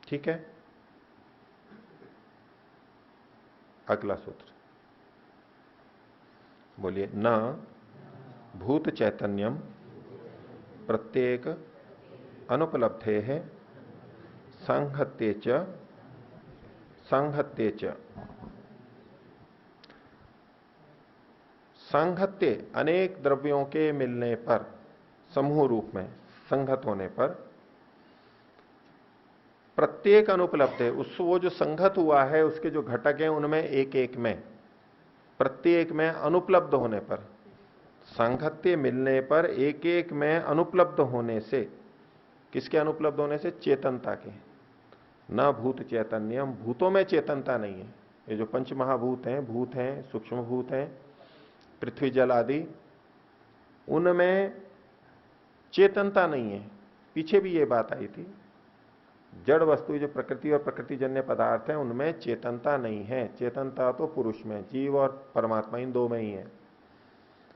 ठीक है, अगला सूत्र बोलिए, न भूत चैतन्यम प्रत्येक अनुपलब्धे है संहत्ये च संहत्ये, अनेक द्रव्यों के मिलने पर, समूह रूप में संगत होने पर, प्रत्येक अनुपलब्ध है, उस वो जो संगत हुआ है उसके जो घटक हैं उनमें एक एक में, प्रत्येक में अनुपलब्ध होने पर, सांगत्य मिलने पर एक एक में अनुपलब्ध होने से, किसके अनुपलब्ध होने से? चेतनता के। न भूत चैतन्यम, भूतों में चेतनता नहीं है। ये जो पंच महाभूत हैं, भूत हैं, सूक्ष्म भूत हैं, पृथ्वी जल आदि, उनमें चेतनता नहीं है। पीछे भी ये बात आई थी, जड़ वस्तु जो प्रकृति और प्रकृतिजन्य पदार्थ हैं उनमें चेतनता नहीं है। चेतनता तो पुरुष में, जीव और परमात्मा, इन दो में ही है।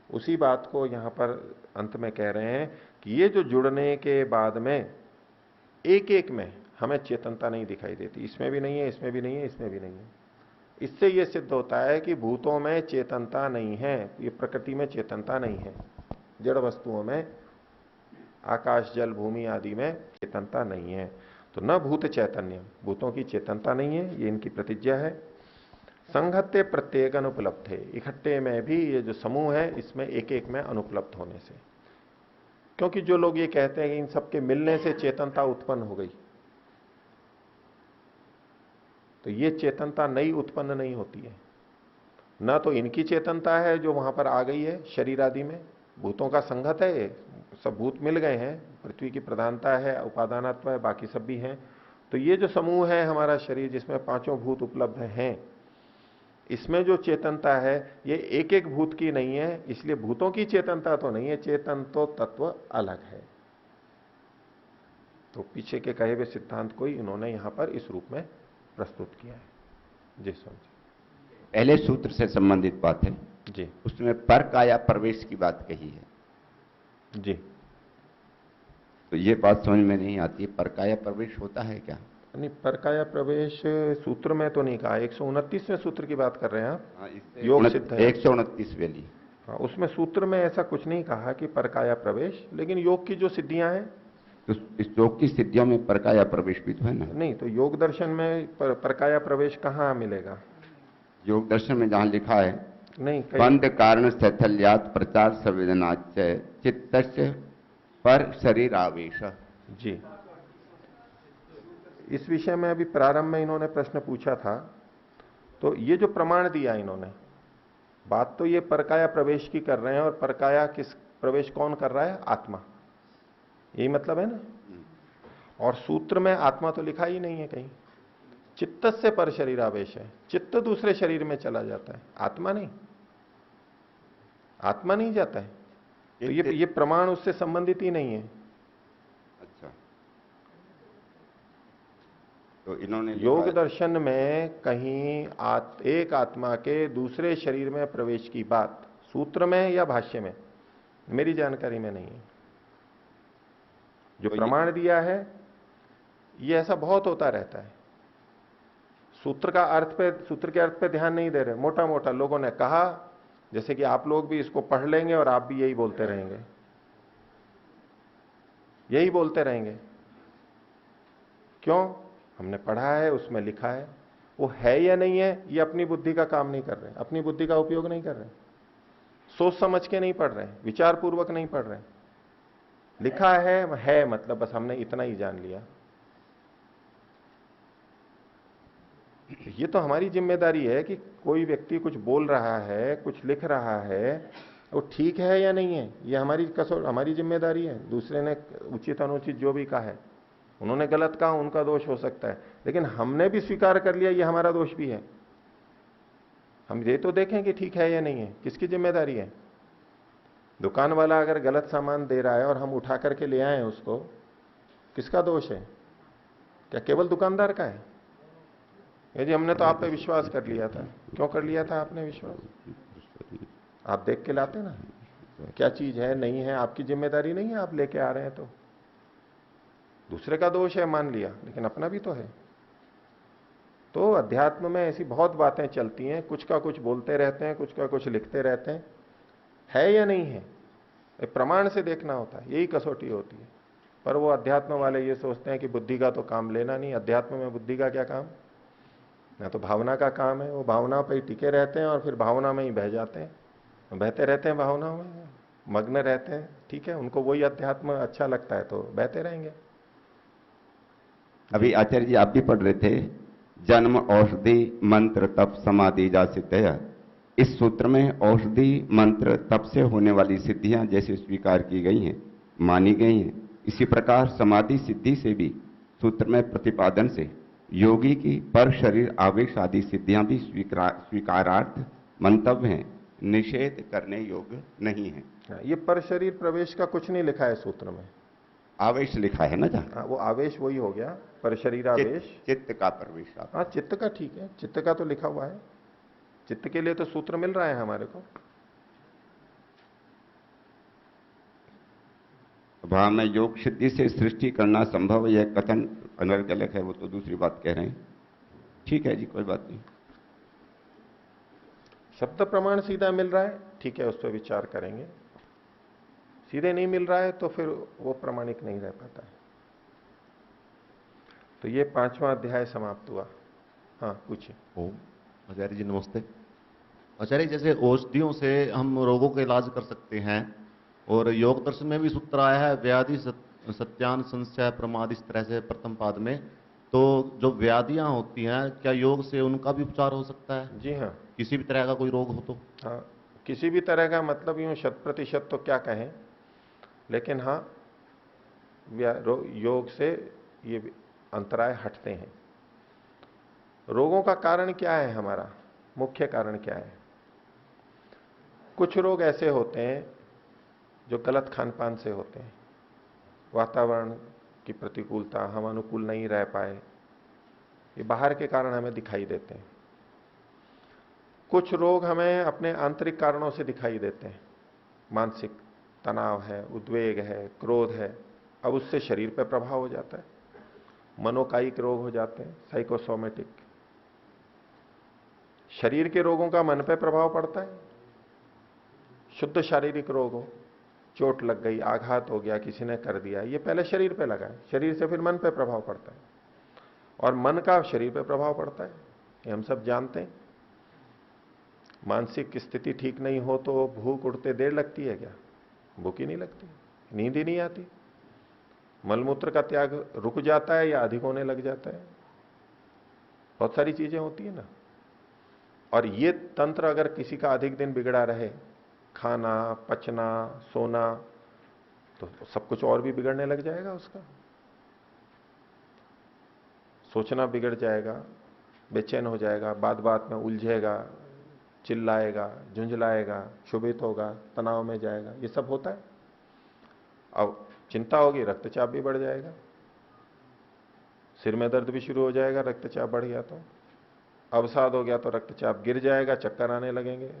उसी बात को यहां पर अंत में कह रहे हैं कि ये जो जुड़ने के बाद में एक एक में हमें चेतनता नहीं दिखाई देती, इसमें भी नहीं है, इसमें भी नहीं है, इसमें भी नहीं है। इससे यह सिद्ध होता है कि भूतों में चेतनता नहीं है, ये प्रकृति में चेतनता नहीं है, जड़ वस्तुओं में, आकाश जल भूमि आदि में चेतनता नहीं है। तो न भूत चैतन्य, भूतों की चेतनता नहीं है, ये इनकी प्रतिज्ञा है। संघत्ते प्रत्येक अनुपलब्ध है, इकट्ठे में भी ये जो समूह है इसमें एक एक में अनुपलब्ध होने से। क्योंकि जो लोग ये कहते हैं कि इन सबके मिलने से चेतनता उत्पन्न हो गई, तो ये चेतनता नई उत्पन्न नहीं होती है। न तो इनकी चेतनता है जो वहां पर आ गई है शरीर आदि में, भूतों का संगत है, ये सब भूत मिल गए हैं, पृथ्वी की प्रधानता है, उपादानत्व है, बाकी सब भी हैं। तो ये जो समूह है हमारा शरीर जिसमें पांचों भूत उपलब्ध हैं, इसमें जो चेतनता है ये एक एक भूत की नहीं है, इसलिए भूतों की चेतनता तो नहीं है, चेतन तो तत्व अलग है। तो पीछे के कहे हुए सिद्धांत को ही इन्होंने यहां पर इस रूप में प्रस्तुत किया है। जी समझे। पहले सूत्र से संबंधित बात है जी, उसमें पर काया प्रवेश की बात कही है जी। तो ये बात समझ में नहीं आती, पर काया प्रवेश होता है क्या? नहीं, परकाया प्रवेश सूत्र में तो नहीं कहा, 129वें सूत्र की बात कर रहे हैं आप? हाँ, योग सिद्ध है 129 वेली। हाँ, उसमें सूत्र में ऐसा कुछ नहीं कहा कि परकाया प्रवेश, लेकिन योग की जो सिद्धियां हैं, तो इस योग की सिद्धियों में परकाया प्रवेश भी तो है ना? नहीं, तो योग दर्शन में परकाया प्रवेश कहाँ मिलेगा? योग दर्शन में जहां लिखा है नहीं, बंध कारण स्थल्यात प्रचार संवेदनाच चित्त पर शरीर आवेश। जी, इस विषय में अभी प्रारंभ में इन्होंने प्रश्न पूछा था, तो ये जो प्रमाण दिया इन्होंने, बात तो ये परकाया प्रवेश की कर रहे हैं, और परकाया किस प्रवेश कौन कर रहा है? आत्मा, यही मतलब है ना। और सूत्र में आत्मा तो लिखा ही नहीं है कहीं, चित्त से पर शरीर आवेश है, चित्त दूसरे शरीर में चला जाता है, आत्मा नहीं, आत्मा नहीं जाता है। तो ये प्रमाण उससे संबंधित ही नहीं है। अच्छा, तो इन्होंने योग दर्शन में कहीं एक आत्मा के दूसरे शरीर में प्रवेश की बात सूत्र में या भाष्य में मेरी जानकारी में नहीं है। जो प्रमाण दिया है ये ऐसा बहुत होता रहता है, सूत्र के अर्थ पे ध्यान नहीं दे रहे, मोटा मोटा लोगों ने कहा, जैसे कि आप लोग भी इसको पढ़ लेंगे और आप भी यही बोलते रहेंगे, यही बोलते रहेंगे। क्यों? हमने पढ़ा है, उसमें लिखा है, वो है या नहीं है ये अपनी बुद्धि का काम नहीं कर रहे, अपनी बुद्धि का उपयोग नहीं कर रहे, सोच समझ के नहीं पढ़ रहे, विचार पूर्वक नहीं पढ़ रहे। लिखा है मतलब बस हमने इतना ही जान लिया। ये तो हमारी जिम्मेदारी है कि कोई व्यक्ति कुछ बोल रहा है, कुछ लिख रहा है, वो ठीक है या नहीं है, ये हमारी जिम्मेदारी है। दूसरे ने उचित अनुचित जो भी कहा है, उन्होंने गलत कहा, उनका दोष हो सकता है, लेकिन हमने भी स्वीकार कर लिया ये हमारा दोष भी है। हम ये तो देखें कि ठीक है या नहीं है, किसकी जिम्मेदारी है? दुकान वाला अगर गलत सामान दे रहा है और हम उठा करके ले आए उसको, किसका दोष है? क्या केवल दुकानदार का है? ये जी हमने तो आप पे विश्वास कर लिया था। क्यों कर लिया था आपने विश्वास? आप देख के लाते ना क्या चीज है नहीं है, आपकी जिम्मेदारी नहीं है, आप लेके आ रहे हैं तो दूसरे का दोष है मान लिया, लेकिन अपना भी तो है। तो अध्यात्म में ऐसी बहुत बातें चलती हैं, कुछ का कुछ बोलते रहते हैं, कुछ का कुछ लिखते रहते हैं, है या नहीं है प्रमाण से देखना होता है, यही कसौटी होती है। पर वो अध्यात्म वाले ये सोचते हैं कि बुद्धि का तो काम लेना नहीं, अध्यात्म में बुद्धि का क्या काम, ना तो भावना का काम है, वो भावना पर ही टिके रहते हैं और फिर भावना में ही बह जाते हैं, बहते रहते हैं, भावना में मग्न रहते हैं। ठीक है, उनको वही अध्यात्म अच्छा लगता है तो बहते रहेंगे। अभी आचार्य जी आप भी पढ़ रहे थे, जन्म औषधि मंत्र तप समाधि जा सिद्ध। इस सूत्र में औषधि मंत्र तप से होने वाली सिद्धियां जैसे स्वीकार की गई हैं, मानी गई हैं, इसी प्रकार समाधि सिद्धि से भी सूत्र में प्रतिपादन से योगी की पर शरीर आवेश आदि सिद्धियां भी स्वीकारार्थ मंतव्य हैं, निषेध करने योग्य नहीं है। ये पर शरीर प्रवेश का कुछ नहीं लिखा है सूत्र में, आवेश लिखा है ना जहां, वो आवेश वही हो गया, पर शरीर आवेश चित्त का प्रवेश। हाँ, चित्त का ठीक है, चित्त का तो लिखा हुआ है, चित्त के लिए तो सूत्र मिल रहा है हमारे को। भाव में योग सिद्धि से सृष्टि करना संभव है, यह कथन अनर्गलक है, वो तो दूसरी बात कह रहे हैं। ठीक है जी, कोई बात नहीं। शब्द प्रमाण सीधा मिल रहा है, ठीक है, उस पर विचार करेंगे। सीधे नहीं मिल रहा है तो फिर वो प्रमाणिक नहीं रह पाता है। तो ये 5वां अध्याय समाप्त हुआ। हाँ, पूछिए। ओम। आचार्य जी नमस्ते। आचार्य, जैसे औषधियों से हम रोगों का इलाज कर सकते हैं, और योग दर्शन में भी सूत्र आया है व्याधि सत्यान संशय प्रमाद, इस तरह से प्रथम पाद में। तो जो व्याधियां होती हैं, क्या योग से उनका भी उपचार हो सकता है? जी हाँ, किसी भी तरह का कोई रोग हो तो? हाँ, किसी भी तरह का, मतलब यूं 100% तो क्या कहें, लेकिन हाँ, योग से ये अंतराय हटते हैं। रोगों का कारण क्या है? हमारा मुख्य कारण क्या है? कुछ रोग ऐसे होते हैं जो गलत खान पान से होते हैं, वातावरण की प्रतिकूलता, हम अनुकूल नहीं रह पाए, ये बाहर के कारण हमें दिखाई देते हैं। कुछ रोग हमें अपने आंतरिक कारणों से दिखाई देते हैं, मानसिक तनाव है, उद्वेग है, क्रोध है, अब उससे शरीर पर प्रभाव हो जाता है। मनोकायिक रोग हो जाते हैं, साइकोसोमेटिक। शरीर के रोगों का मन पर प्रभाव पड़ता है। शुद्ध शारीरिक रोग हो, चोट लग गई, आघात हो गया, किसी ने कर दिया, ये पहले शरीर पे लगा है, शरीर से फिर मन पे प्रभाव पड़ता है, और मन का शरीर पे प्रभाव पड़ता है, ये हम सब जानते हैं। मानसिक स्थिति ठीक नहीं हो तो भूख उठते देर लगती है क्या? भूख ही नहीं लगती, नींद ही नहीं आती, मलमूत्र का त्याग रुक जाता है या अधिक होने लग जाता है, बहुत सारी चीजें होती है ना। और ये तंत्र अगर किसी का अधिक दिन बिगड़ा रहे, खाना, पचना, सोना, तो सब कुछ और भी बिगड़ने लग जाएगा उसका। सोचना बिगड़ जाएगा, बेचैन हो जाएगा, बात बात में उलझेगा, चिल्लाएगा, झुंझलाएगा, क्षुभित होगा, तनाव में जाएगा, ये सब होता है। अब चिंता होगी, रक्तचाप भी बढ़ जाएगा, सिर में दर्द भी शुरू हो जाएगा, रक्तचाप बढ़ गया तो। अवसाद हो गया तो रक्तचाप गिर जाएगा, चक्कर आने लगेंगे,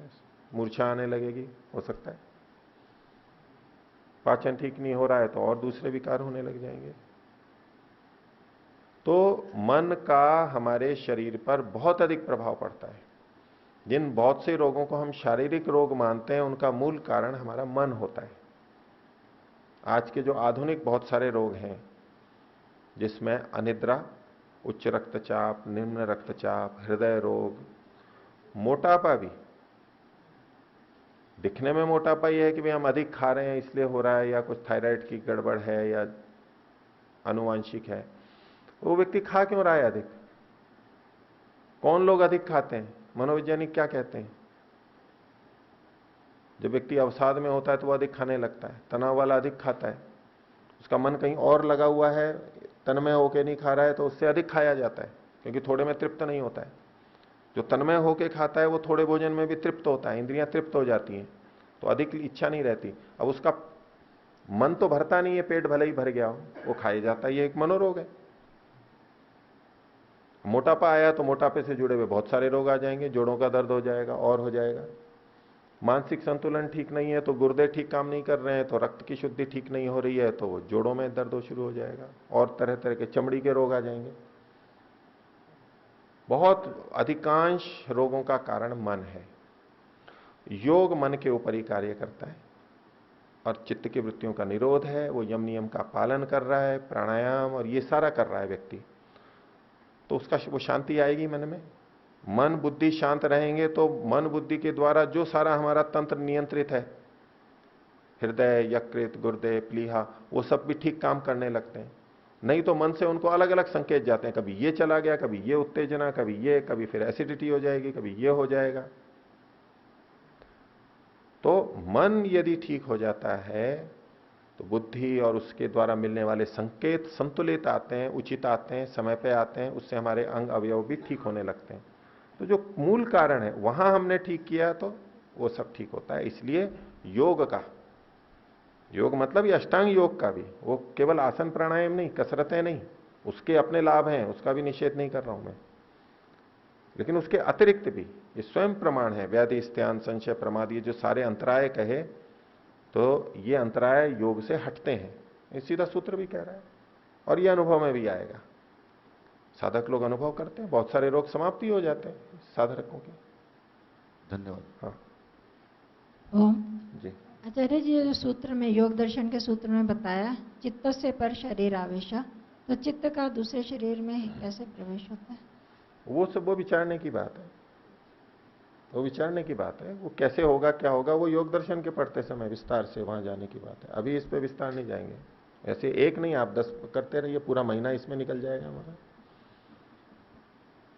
मूर्छा आने लगेगी, हो सकता है। पाचन ठीक नहीं हो रहा है तो और दूसरे विकार होने लग जाएंगे। तो मन का हमारे शरीर पर बहुत अधिक प्रभाव पड़ता है। जिन बहुत से रोगों को हम शारीरिक रोग मानते हैं, उनका मूल कारण हमारा मन होता है। आज के जो आधुनिक बहुत सारे रोग हैं, जिसमें अनिद्रा, उच्च रक्तचाप, निम्न रक्तचाप, हृदय रोग, मोटापा भी, दिखने में मोटापा यह है कि भाई हम अधिक खा रहे हैं इसलिए हो रहा है, या कुछ थायराइड की गड़बड़ है या आनुवांशिक है। वो व्यक्ति खा क्यों रहा है अधिक? कौन लोग अधिक खाते हैं? मनोवैज्ञानिक क्या कहते हैं? जब व्यक्ति अवसाद में होता है तो वो अधिक खाने लगता है, तनाव वाला अधिक खाता है, उसका मन कहीं और लगा हुआ है, तन्मय होके नहीं खा रहा है, तो उससे अधिक खाया जाता है, क्योंकि थोड़े में तृप्त नहीं होता है। जो तन्मय होके खाता है वो थोड़े भोजन में भी तृप्त होता है, इंद्रियां तृप्त हो जाती हैं, तो अधिक इच्छा नहीं रहती। अब उसका मन तो भरता नहीं है, पेट भले ही भर गया हो, वो खाया जाता है, ये एक मनोरोग है। मोटापा आया तो मोटापे से जुड़े हुए बहुत सारे रोग आ जाएंगे, जोड़ों का दर्द हो जाएगा और हो जाएगा। मानसिक संतुलन ठीक नहीं है तो गुर्दे ठीक काम नहीं कर रहे हैं, तो रक्त की शुद्धि ठीक नहीं हो रही है तो वो जोड़ों में दर्द शुरू हो जाएगा, और तरह तरह के चमड़ी के रोग आ जाएंगे। बहुत अधिकांश रोगों का कारण मन है। योग मन के ऊपर ही कार्य करता है, और चित्त की वृत्तियों का निरोध है, वो यम नियम का पालन कर रहा है, प्राणायाम और ये सारा कर रहा है व्यक्ति, तो उसका वो शांति आएगी मन में। मन बुद्धि शांत रहेंगे तो मन बुद्धि के द्वारा जो सारा हमारा तंत्र नियंत्रित है, हृदय, यकृत, गुर्दे, प्लीहा, वो सब भी ठीक काम करने लगते हैं। नहीं तो मन से उनको अलग अलग संकेत जाते हैं, कभी ये चला गया, कभी ये उत्तेजना, कभी ये, कभी फिर एसिडिटी हो जाएगी, कभी ये हो जाएगा। तो मन यदि ठीक हो जाता है तो बुद्धि और उसके द्वारा मिलने वाले संकेत संतुलित आते हैं, उचित आते हैं, समय पे आते हैं, उससे हमारे अंग अवयव भी ठीक होने लगते हैं। तो जो मूल कारण है वहां हमने ठीक किया तो वो सब ठीक होता है। इसलिए योग का, योग मतलब ये अष्टांग योग का भी, वो केवल आसन प्राणायाम नहीं, कसरतें नहीं, उसके अपने लाभ हैं, उसका भी निषेध नहीं कर रहा हूं मैं, लेकिन उसके अतिरिक्त भी ये स्वयं प्रमाण है। व्याधि, स्त्यान, संशय, प्रमाद, ये जो सारे अंतराय कहे, तो ये अंतराय योग से हटते हैं। ये सीधा सूत्र भी कह रहा है और ये अनुभव में भी आएगा। साधक लोग अनुभव करते हैं, बहुत सारे रोग समाप्ति हो जाते हैं साधकों के। धन्यवाद। हाँ ओम जी। आचार्य जी, जो सूत्र में योग दर्शन के सूत्र में बताया चित्त से पर शरीर आवेश, तो चित्त का दूसरे शरीर में कैसे प्रवेश होता है? वो विचारने की बात है, वो विचारने की बात है। वो कैसे होगा क्या होगा वो योग दर्शन के पढ़ते समय विस्तार से वहां जाने की बात है। अभी इस पे विस्तार नहीं जाएंगे। ऐसे एक नहीं, आप 10 करते रहिए, पूरा महीना इसमें निकल जाएगा हमारा,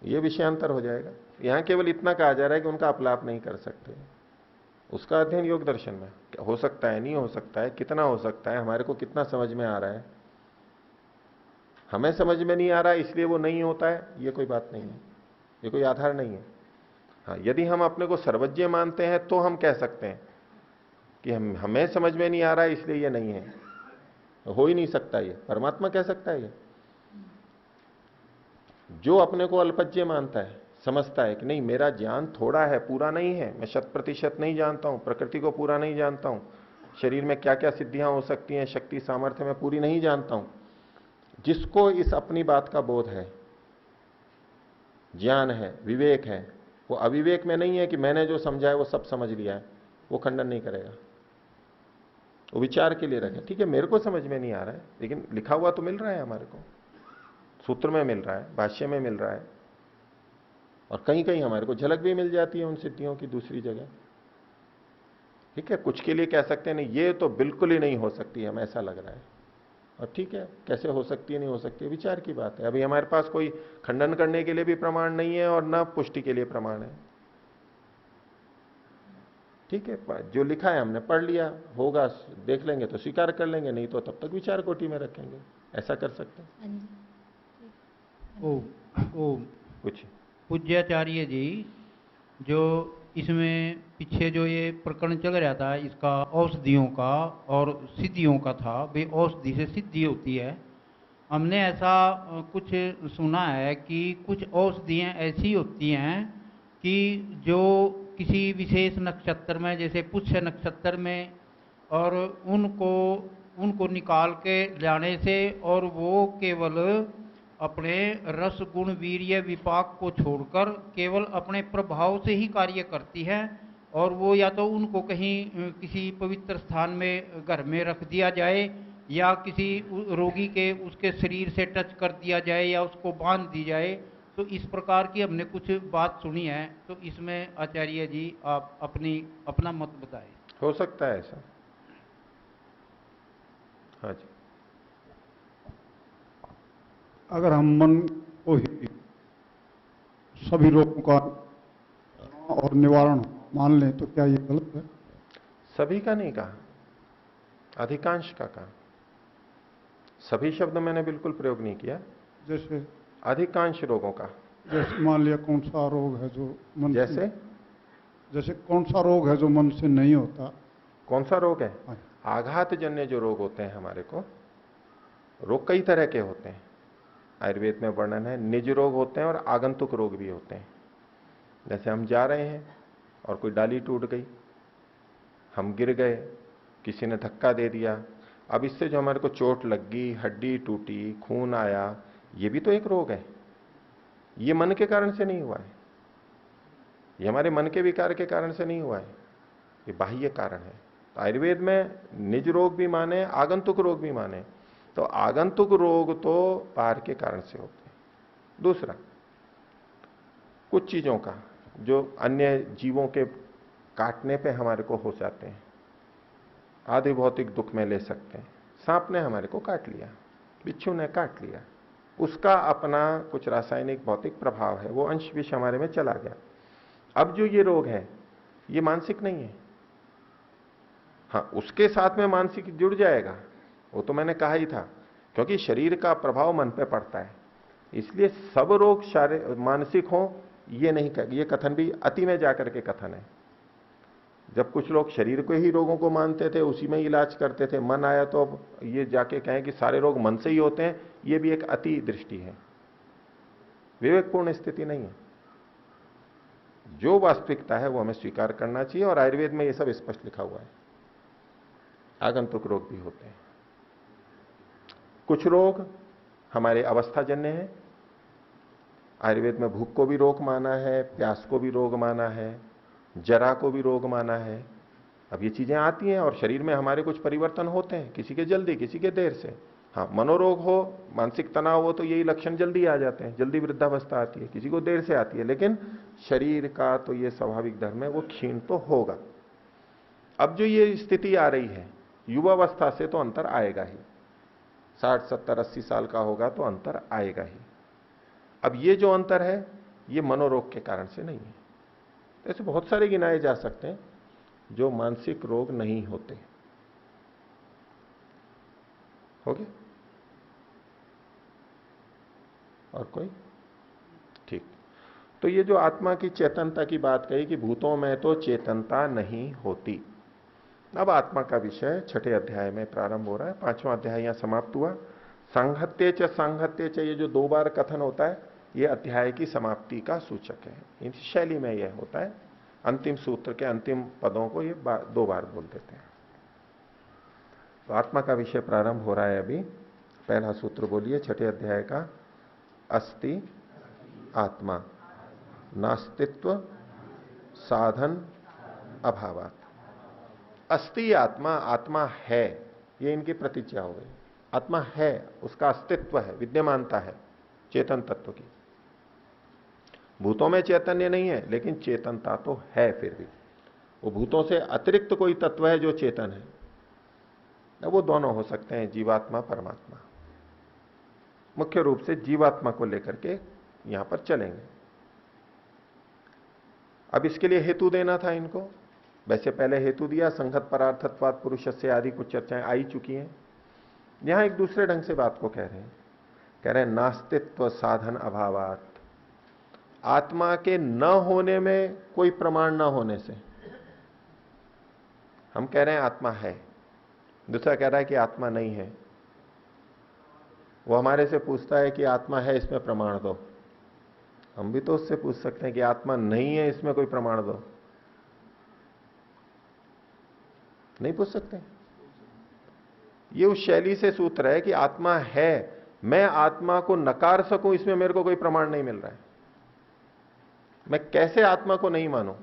ये विषयांतर हो जाएगा। यहां केवल इतना कहा जा रहा है कि उनका अपलाप नहीं कर सकते, उसका अध्ययन योग दर्शन में हो सकता है, नहीं हो सकता है, कितना हो सकता है, हमारे को कितना समझ में आ रहा है। हमें समझ में नहीं आ रहा है इसलिए वो नहीं होता है, ये कोई बात नहीं है, ये कोई आधार नहीं है। हाँ, यदि हम अपने को सर्वज्ञ मानते हैं तो हम कह सकते हैं कि हमें समझ में नहीं आ रहा है इसलिए ये नहीं है, हो ही नहीं सकता। ये परमात्मा कह सकता है। ये जो अपने को अल्पज्ञ मानता है, समझता है कि नहीं मेरा ज्ञान थोड़ा है, पूरा नहीं है, मैं 100% नहीं जानता हूं, प्रकृति को पूरा नहीं जानता हूं, शरीर में क्या क्या सिद्धियां हो सकती हैं, शक्ति सामर्थ्य में पूरी नहीं जानता हूं, जिसको इस अपनी बात का बोध है, ज्ञान है, विवेक है, वो अविवेक में नहीं है कि मैंने जो समझा है वो सब समझ लिया है, वो खंडन नहीं करेगा, वो विचार के लिए रखे। ठीक है, मेरे को समझ में नहीं आ रहा है लेकिन लिखा हुआ तो मिल रहा है, हमारे को सूत्र में मिल रहा है, भाष्य में मिल रहा है, और कहीं कहीं हमारे को झलक भी मिल जाती है उन सिद्धियों की दूसरी जगह। ठीक है, कुछ के लिए कह सकते हैं नहीं ये तो बिल्कुल ही नहीं हो सकती, हमें ऐसा लग रहा है, और ठीक है, कैसे हो सकती है नहीं हो सकती है विचार की बात है। अभी हमारे पास कोई खंडन करने के लिए भी प्रमाण नहीं है और न पुष्टि के लिए प्रमाण है। ठीक है, जो लिखा है हमने पढ़ लिया, होगा देख लेंगे तो स्वीकार कर लेंगे, नहीं तो तब तक विचार कोटि में रखेंगे, ऐसा कर सकते हैं। ओ कुछ पूज्याचार्य जी, जो इसमें पीछे जो ये प्रकरण चल रहा था इसका औषधियों का और सिद्धियों का था, भाई औषधि से सिद्धि होती है। हमने ऐसा कुछ सुना है कि कुछ औषधियाँ ऐसी होती हैं कि जो किसी विशेष नक्षत्र में, जैसे पुष्य नक्षत्र में, और उनको निकाल के लाने से, और वो केवल अपने रस गुण वीर्य विपाक को छोड़कर केवल अपने प्रभाव से ही कार्य करती है, और वो या तो उनको कहीं किसी पवित्र स्थान में घर में रख दिया जाए, या किसी रोगी के उसके शरीर से टच कर दिया जाए, या उसको बांध दी जाए। तो इस प्रकार की हमने कुछ बात सुनी है, तो इसमें आचार्य जी आप अपना मत बताएं। हो सकता है ऐसा। हाँ जी। अगर हम मन को ही सभी रोगों का और निवारण मान लें तो क्या ये गलत है? सभी का नहीं कहा, अधिकांश का कहा। सभी शब्द मैंने बिल्कुल प्रयोग नहीं किया। जैसे अधिकांश रोगों का। जैसे मान लिया कौन सा रोग है जो मन जैसे जैसे कौन सा रोग है जो मन से नहीं होता? कौन सा रोग है? आघात जन्य जो रोग होते हैं हमारे को, रोग कई तरह के होते हैं, आयुर्वेद में वर्णन है। निज रोग होते हैं और आगंतुक रोग भी होते हैं। जैसे हम जा रहे हैं और कोई डाली टूट गई, हम गिर गए, किसी ने धक्का दे दिया, अब इससे जो हमारे को चोट लग गई, हड्डी टूटी, खून आया, ये भी तो एक रोग है। ये मन के कारण से नहीं हुआ है, ये हमारे मन के विकार के कारण से नहीं हुआ है, ये बाह्य कारण है। तो आयुर्वेद में निज रोग भी माने, आगंतुक रोग भी माने। तो आगंतुक रोग तो बाहर के कारण से होते हैं। दूसरा, कुछ चीजों का जो अन्य जीवों के काटने पे हमारे को हो जाते हैं, आदि भौतिक दुख में ले सकते हैं। सांप ने हमारे को काट लिया, बिच्छू ने काट लिया, उसका अपना कुछ रासायनिक भौतिक प्रभाव है, वो अंश विष हमारे में चला गया। अब जो ये रोग है ये मानसिक नहीं है। हाँ, उसके साथ में मानसिक जुड़ जाएगा, वो तो मैंने कहा ही था, क्योंकि शरीर का प्रभाव मन पे पड़ता है, इसलिए सब रोग मानसिक हो ये नहीं, ये कथन भी अति में जाकर के कथन है। जब कुछ लोग शरीर को ही रोगों को मानते थे, उसी में इलाज करते थे, मन आया तो अब ये जाके कहें कि सारे रोग मन से ही होते हैं, ये भी एक अति दृष्टि है, विवेकपूर्ण स्थिति नहीं है। जो वास्तविकता है वो हमें स्वीकार करना चाहिए, और आयुर्वेद में ये सब स्पष्ट लिखा हुआ है। आगंतुक रोग भी होते हैं। कुछ रोग हमारे अवस्थाजन्य हैं। आयुर्वेद में भूख को भी रोग माना है, प्यास को भी रोग माना है, जरा को भी रोग माना है। अब ये चीजें आती हैं और शरीर में हमारे कुछ परिवर्तन होते हैं, किसी के जल्दी, किसी के देर से। हाँ, मनोरोग हो, मानसिक तनाव हो तो यही लक्षण जल्दी आ जाते हैं, जल्दी वृद्धावस्था आती है, किसी को देर से आती है। लेकिन शरीर का तो ये स्वाभाविक धर्म है, वो क्षीण तो होगा। अब जो ये स्थिति आ रही है, युवावस्था से तो अंतर आएगा ही, 60, 70, 80 साल का होगा तो अंतर आएगा ही। अब ये जो अंतर है ये मनोरोग के कारण से नहीं है। तो ऐसे बहुत सारे गिनाए जा सकते हैं जो मानसिक रोग नहीं होते। हो गया? और कोई? ठीक। तो ये जो आत्मा की चेतनता की बात कही कि भूतों में तो चेतनता नहीं होती। अब आत्मा का विषय 6ठे अध्याय में प्रारंभ हो रहा है। 5वां अध्याय यहां समाप्त हुआ। सांघत्य च सांघत्य च, ये जो 2 बार कथन होता है ये अध्याय की समाप्ति का सूचक है। इस शैली में यह होता है, अंतिम सूत्र के अंतिम पदों को ये 2 बार बोल देते हैं। तो आत्मा का विषय प्रारंभ हो रहा है अभी। पहला सूत्र बोलिए 6ठे अध्याय का। अस्ति आत्मा नास्तित्व साधन अभावात। अस्ति आत्मा, आत्मा है, ये इनकी प्रतिज्ञा हो गई। आत्मा है, उसका अस्तित्व है, विद्यमानता है चेतन तत्व की। भूतों में चैतन्य नहीं है लेकिन चेतनता तो है। फिर भी वो भूतों से अतिरिक्त कोई तत्व है जो चेतन है। वो दोनों हो सकते हैं, जीवात्मा परमात्मा। मुख्य रूप से जीवात्मा को लेकर के यहां पर चलेंगे। अब इसके लिए हेतु देना था इनको। वैसे पहले हेतु दिया, संगत परार्थत्वात् पुरुषस्य आदि कुछ चर्चाएं आई चुकी हैं। यहां एक दूसरे ढंग से बात को कह रहे हैं नास्तित्व साधन अभावात। आत्मा के न होने में कोई प्रमाण न होने से हम कह रहे हैं आत्मा है, दूसरा कह रहा है कि आत्मा नहीं है। वो हमारे से पूछता है कि आत्मा है, इसमें प्रमाण दो। हम भी तो उससे पूछ सकते हैं कि आत्मा नहीं है, इसमें कोई प्रमाण दो। नहीं पूछ सकते। ये उस शैली से सूत्र है कि आत्मा है, मैं आत्मा को नकार सकूं इसमें मेरे को कोई प्रमाण नहीं मिल रहा है। मैं कैसे आत्मा को नहीं मानूं?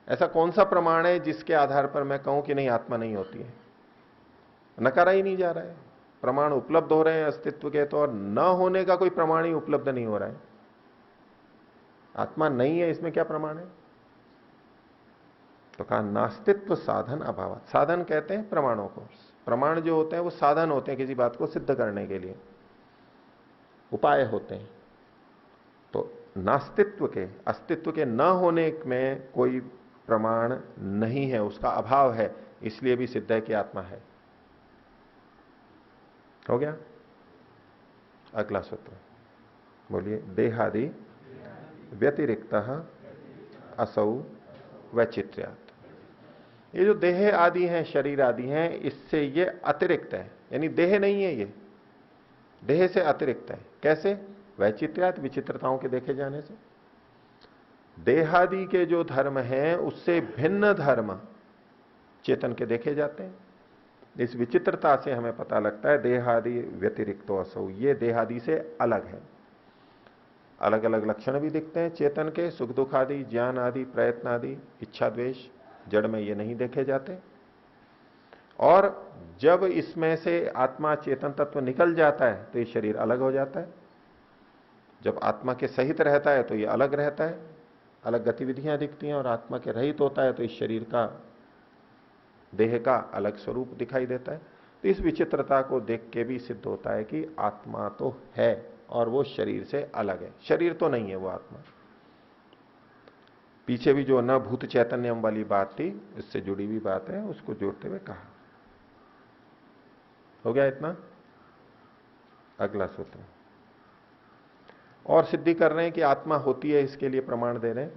ऐसा कौन सा प्रमाण है जिसके आधार पर मैं कहूं कि नहीं आत्मा नहीं होती है? नकारा ही नहीं जा रहा है। प्रमाण उपलब्ध हो रहे हैं अस्तित्व के, तो और न होने का कोई प्रमाण ही उपलब्ध नहीं हो रहा है। आत्मा नहीं है, इसमें क्या प्रमाण है? तो कहा नास्तित्व साधन अभाव। साधन कहते हैं प्रमाणों को। प्रमाण जो होते हैं वो साधन होते हैं किसी बात को सिद्ध करने के लिए, उपाय होते हैं। तो नास्तित्व के, अस्तित्व के न होने में कोई प्रमाण नहीं है, उसका अभाव है, इसलिए भी सिद्ध है कि आत्मा है। हो गया? अगला सूत्र बोलिए। देहादि व्यतिरिक्त असौ वैचित्र्यात्। ये जो देह आदि हैं, शरीर आदि हैं, इससे ये अतिरिक्त है, यानी देह नहीं है, ये देह से अतिरिक्त है। कैसे? वैचित्र्यात्, विचित्रताओं के देखे जाने से। देहादि के जो धर्म हैं उससे भिन्न धर्म चेतन के देखे जाते हैं। इस विचित्रता से हमें पता लगता है देहादि व्यतिरिक्तो असौ, ये देहादि से अलग है। अलग अलग लक्षण भी दिखते हैं चेतन के, सुख दुख आदि, ज्ञान आदि, प्रयत्न आदि, इच्छा द्वेष, जड़ में ये नहीं देखे जाते। और जब इसमें से आत्मा चेतन तत्व निकल जाता है तो ये शरीर अलग हो जाता है। जब आत्मा के सहित रहता है तो ये अलग रहता है, अलग गतिविधियां दिखती हैं, और आत्मा के रहित होता है तो इस शरीर का, देह का अलग स्वरूप दिखाई देता है। तो इस विचित्रता को देख के भी सिद्ध होता है कि आत्मा तो है और वो शरीर से अलग है, शरीर तो नहीं है वो आत्मा। पीछे भी जो न भूत चैतन्यम वाली बात थी, इससे जुड़ी हुई बात है, उसको जोड़ते हुए कहा। हो गया इतना? अगला सूत्र और सिद्धि कर रहे हैं कि आत्मा होती है, इसके लिए प्रमाण दे रहे हैं,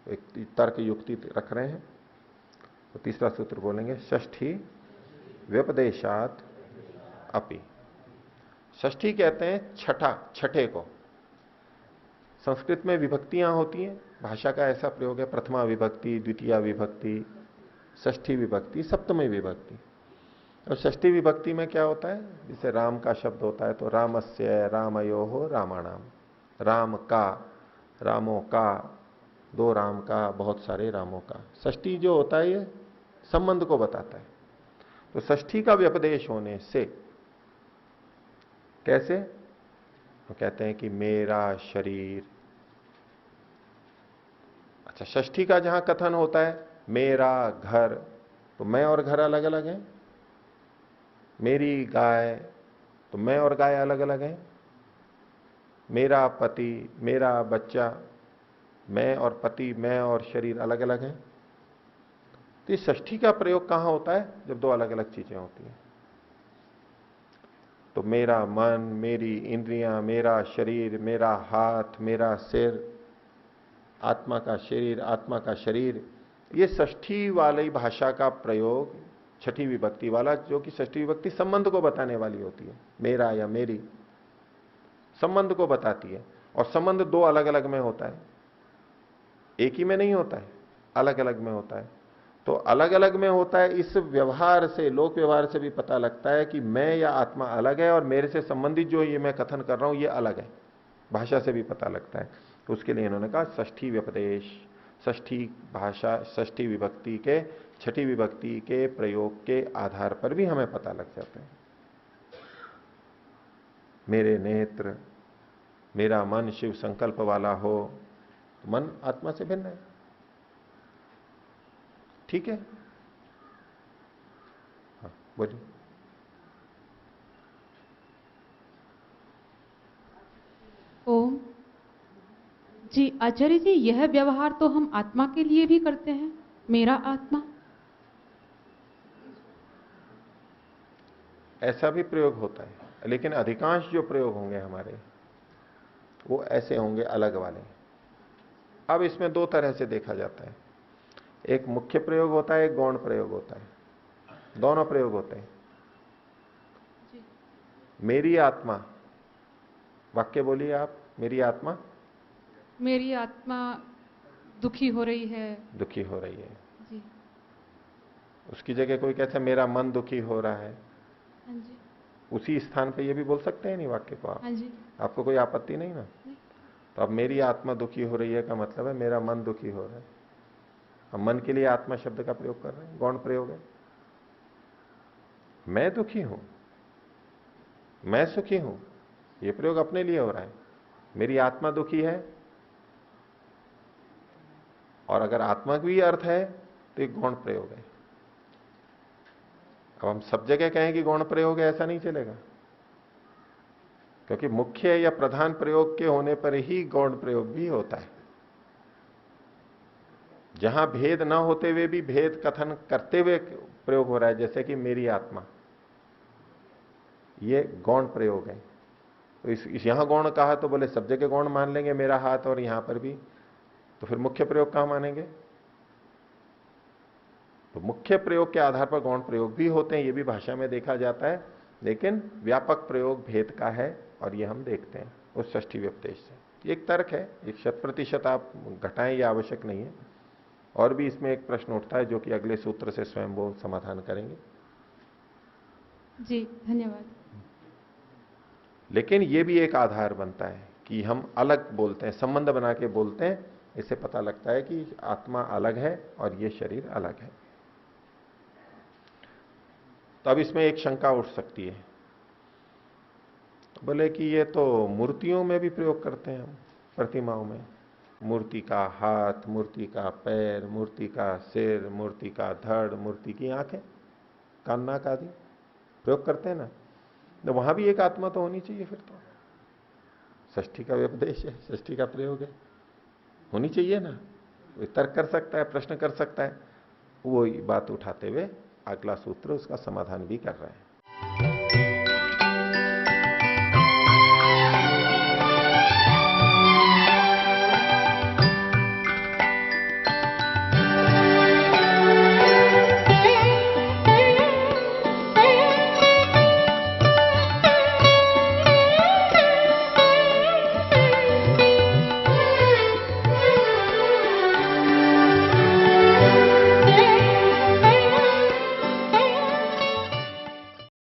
एक तर्क युक्ति रख रहे हैं। तो तीसरा सूत्र बोलेंगे। षष्ठी व्यपदेशात अपि। षष्ठी कहते हैं छठा, छठे को। संस्कृत में विभक्तियां होती हैं, भाषा का ऐसा प्रयोग है, प्रथमा विभक्ति, द्वितीय विभक्ति, षष्ठी विभक्ति, सप्तमी विभक्ति। और षष्ठी विभक्ति में क्या होता है, जैसे राम का शब्द होता है तो रामस्य रामयोः रामाणाम, राम का, रामों का, दो राम का, बहुत सारे रामों का। षष्ठी जो होता है ये संबंध को बताता है। तो षष्ठी का व्यपदेश होने से कैसे, तो कहते हैं कि मेरा शरीर। अच्छा, षष्ठी का जहां कथन होता है मेरा घर, तो मैं और घर अलग अलग हैं। मेरी गाय, तो मैं और गाय अलग अलग हैं। मेरा पति, मेरा बच्चा, मैं और पति, मैं और शरीर अलग अलग हैं। तो इस षष्ठी का प्रयोग कहां होता है, जब दो अलग अलग चीजें होती हैं। तो मेरा मन, मेरी इंद्रियां, मेरा शरीर, मेरा हाथ, मेरा सिर, आत्मा का शरीर, आत्मा का शरीर, ये षष्ठी वाली भाषा का प्रयोग, छठी विभक्ति वाला, जो कि षष्ठी विभक्ति संबंध को बताने वाली होती है। मेरा या मेरी संबंध को बताती है, और संबंध दो अलग अलग में होता है, एक ही में नहीं होता है, अलग अलग में होता है। तो अलग अलग में होता है, इस व्यवहार से, लोक व्यवहार से भी पता लगता है कि मैं या आत्मा अलग है और मेरे से संबंधित जो ये मैं कथन कर रहा हूं ये अलग है। भाषा से भी पता लगता है। तो उसके लिए इन्होंने कहा षष्ठी व्यपदेश, षष्ठी भाषा, षष्ठी विभक्ति के, छठी विभक्ति के प्रयोग के आधार पर भी हमें पता लग जाता है। मेरे नेत्र, मेरा मन शिव संकल्प वाला हो, तो मन आत्मा से भिन्न है। ठीक है, हाँ बोलिए। ओम जी, आचार्य जी, यह व्यवहार तो हम आत्मा के लिए भी करते हैं, मेरा आत्मा। ऐसा भी प्रयोग होता है, लेकिन अधिकांश जो प्रयोग होंगे हमारे वो ऐसे होंगे अलग वाले। अब इसमें दो तरह से देखा जाता है, एक मुख्य प्रयोग होता है, एक गौण प्रयोग होता है, दोनों प्रयोग होते हैं। मेरी आत्मा, वाक्य बोलिए आप, मेरी आत्मा, मेरी आत्मा दुखी हो रही है। दुखी हो रही है जी। उसकी जगह कोई कहता है मेरा मन दुखी हो रहा है, हाँ जी। उसी स्थान पे ये भी बोल सकते हैं नहीं वाक्य को आप? हाँ जी। आपको कोई आपत्ति नहीं ना? नहीं। तो अब मेरी आत्मा दुखी हो रही है का मतलब है मेरा मन दुखी हो रहा है। हम मन के लिए आत्मा शब्द का प्रयोग कर रहे हैं, गौण प्रयोग है। मैं दुखी हूं, मैं सुखी हूं, यह प्रयोग अपने लिए हो रहा है। मेरी आत्मा दुखी है, और अगर आत्मा का भी अर्थ है तो एक गौण प्रयोग है। अब हम सब जगह कहें कि गौण प्रयोग है, ऐसा नहीं चलेगा, क्योंकि मुख्य या प्रधान प्रयोग के होने पर ही गौण प्रयोग भी होता है। जहां भेद ना होते हुए भी भेद कथन करते हुए प्रयोग हो रहा है, जैसे कि मेरी आत्मा, ये गौण प्रयोग है। तो इस यहां गौण कहा तो बोले सब जगह गौण मान लेंगे, मेरा हाथ, और यहां पर भी, तो फिर मुख्य प्रयोग कहां मानेंगे? तो मुख्य प्रयोग के आधार पर गौण प्रयोग भी होते हैं, ये भी भाषा में देखा जाता है, लेकिन व्यापक प्रयोग भेद का है, और ये हम देखते हैं उस षष्ठी व्यपदेश से। एक तर्क है, एक 100% आप घटाएं, ये आवश्यक नहीं है। और भी इसमें एक प्रश्न उठता है जो कि अगले सूत्र से स्वयं वो समाधान करेंगे। जी धन्यवाद। लेकिन ये भी एक आधार बनता है कि हम अलग बोलते हैं, संबंध बना के बोलते हैं, इससे पता लगता है कि आत्मा अलग है और ये शरीर अलग है। तो अब इसमें एक शंका उठ सकती है, तो बोले कि ये तो मूर्तियों में भी प्रयोग करते हैं हम, प्रतिमाओं में, मूर्ति का हाथ, मूर्ति का पैर, मूर्ति का सिर, मूर्ति का धड़, मूर्ति की आंखें, कान, नाक आदि प्रयोग करते हैं ना, तो वहां भी एक आत्मा तो होनी चाहिए। फिर तो षष्ठी का व्यपदेश है, षष्ठी का प्रयोग है, होनी चाहिए ना। कोई तर्क कर सकता है, प्रश्न कर सकता है, वो बात उठाते हुए अगला सूत्र उसका समाधान भी कर रहे हैं।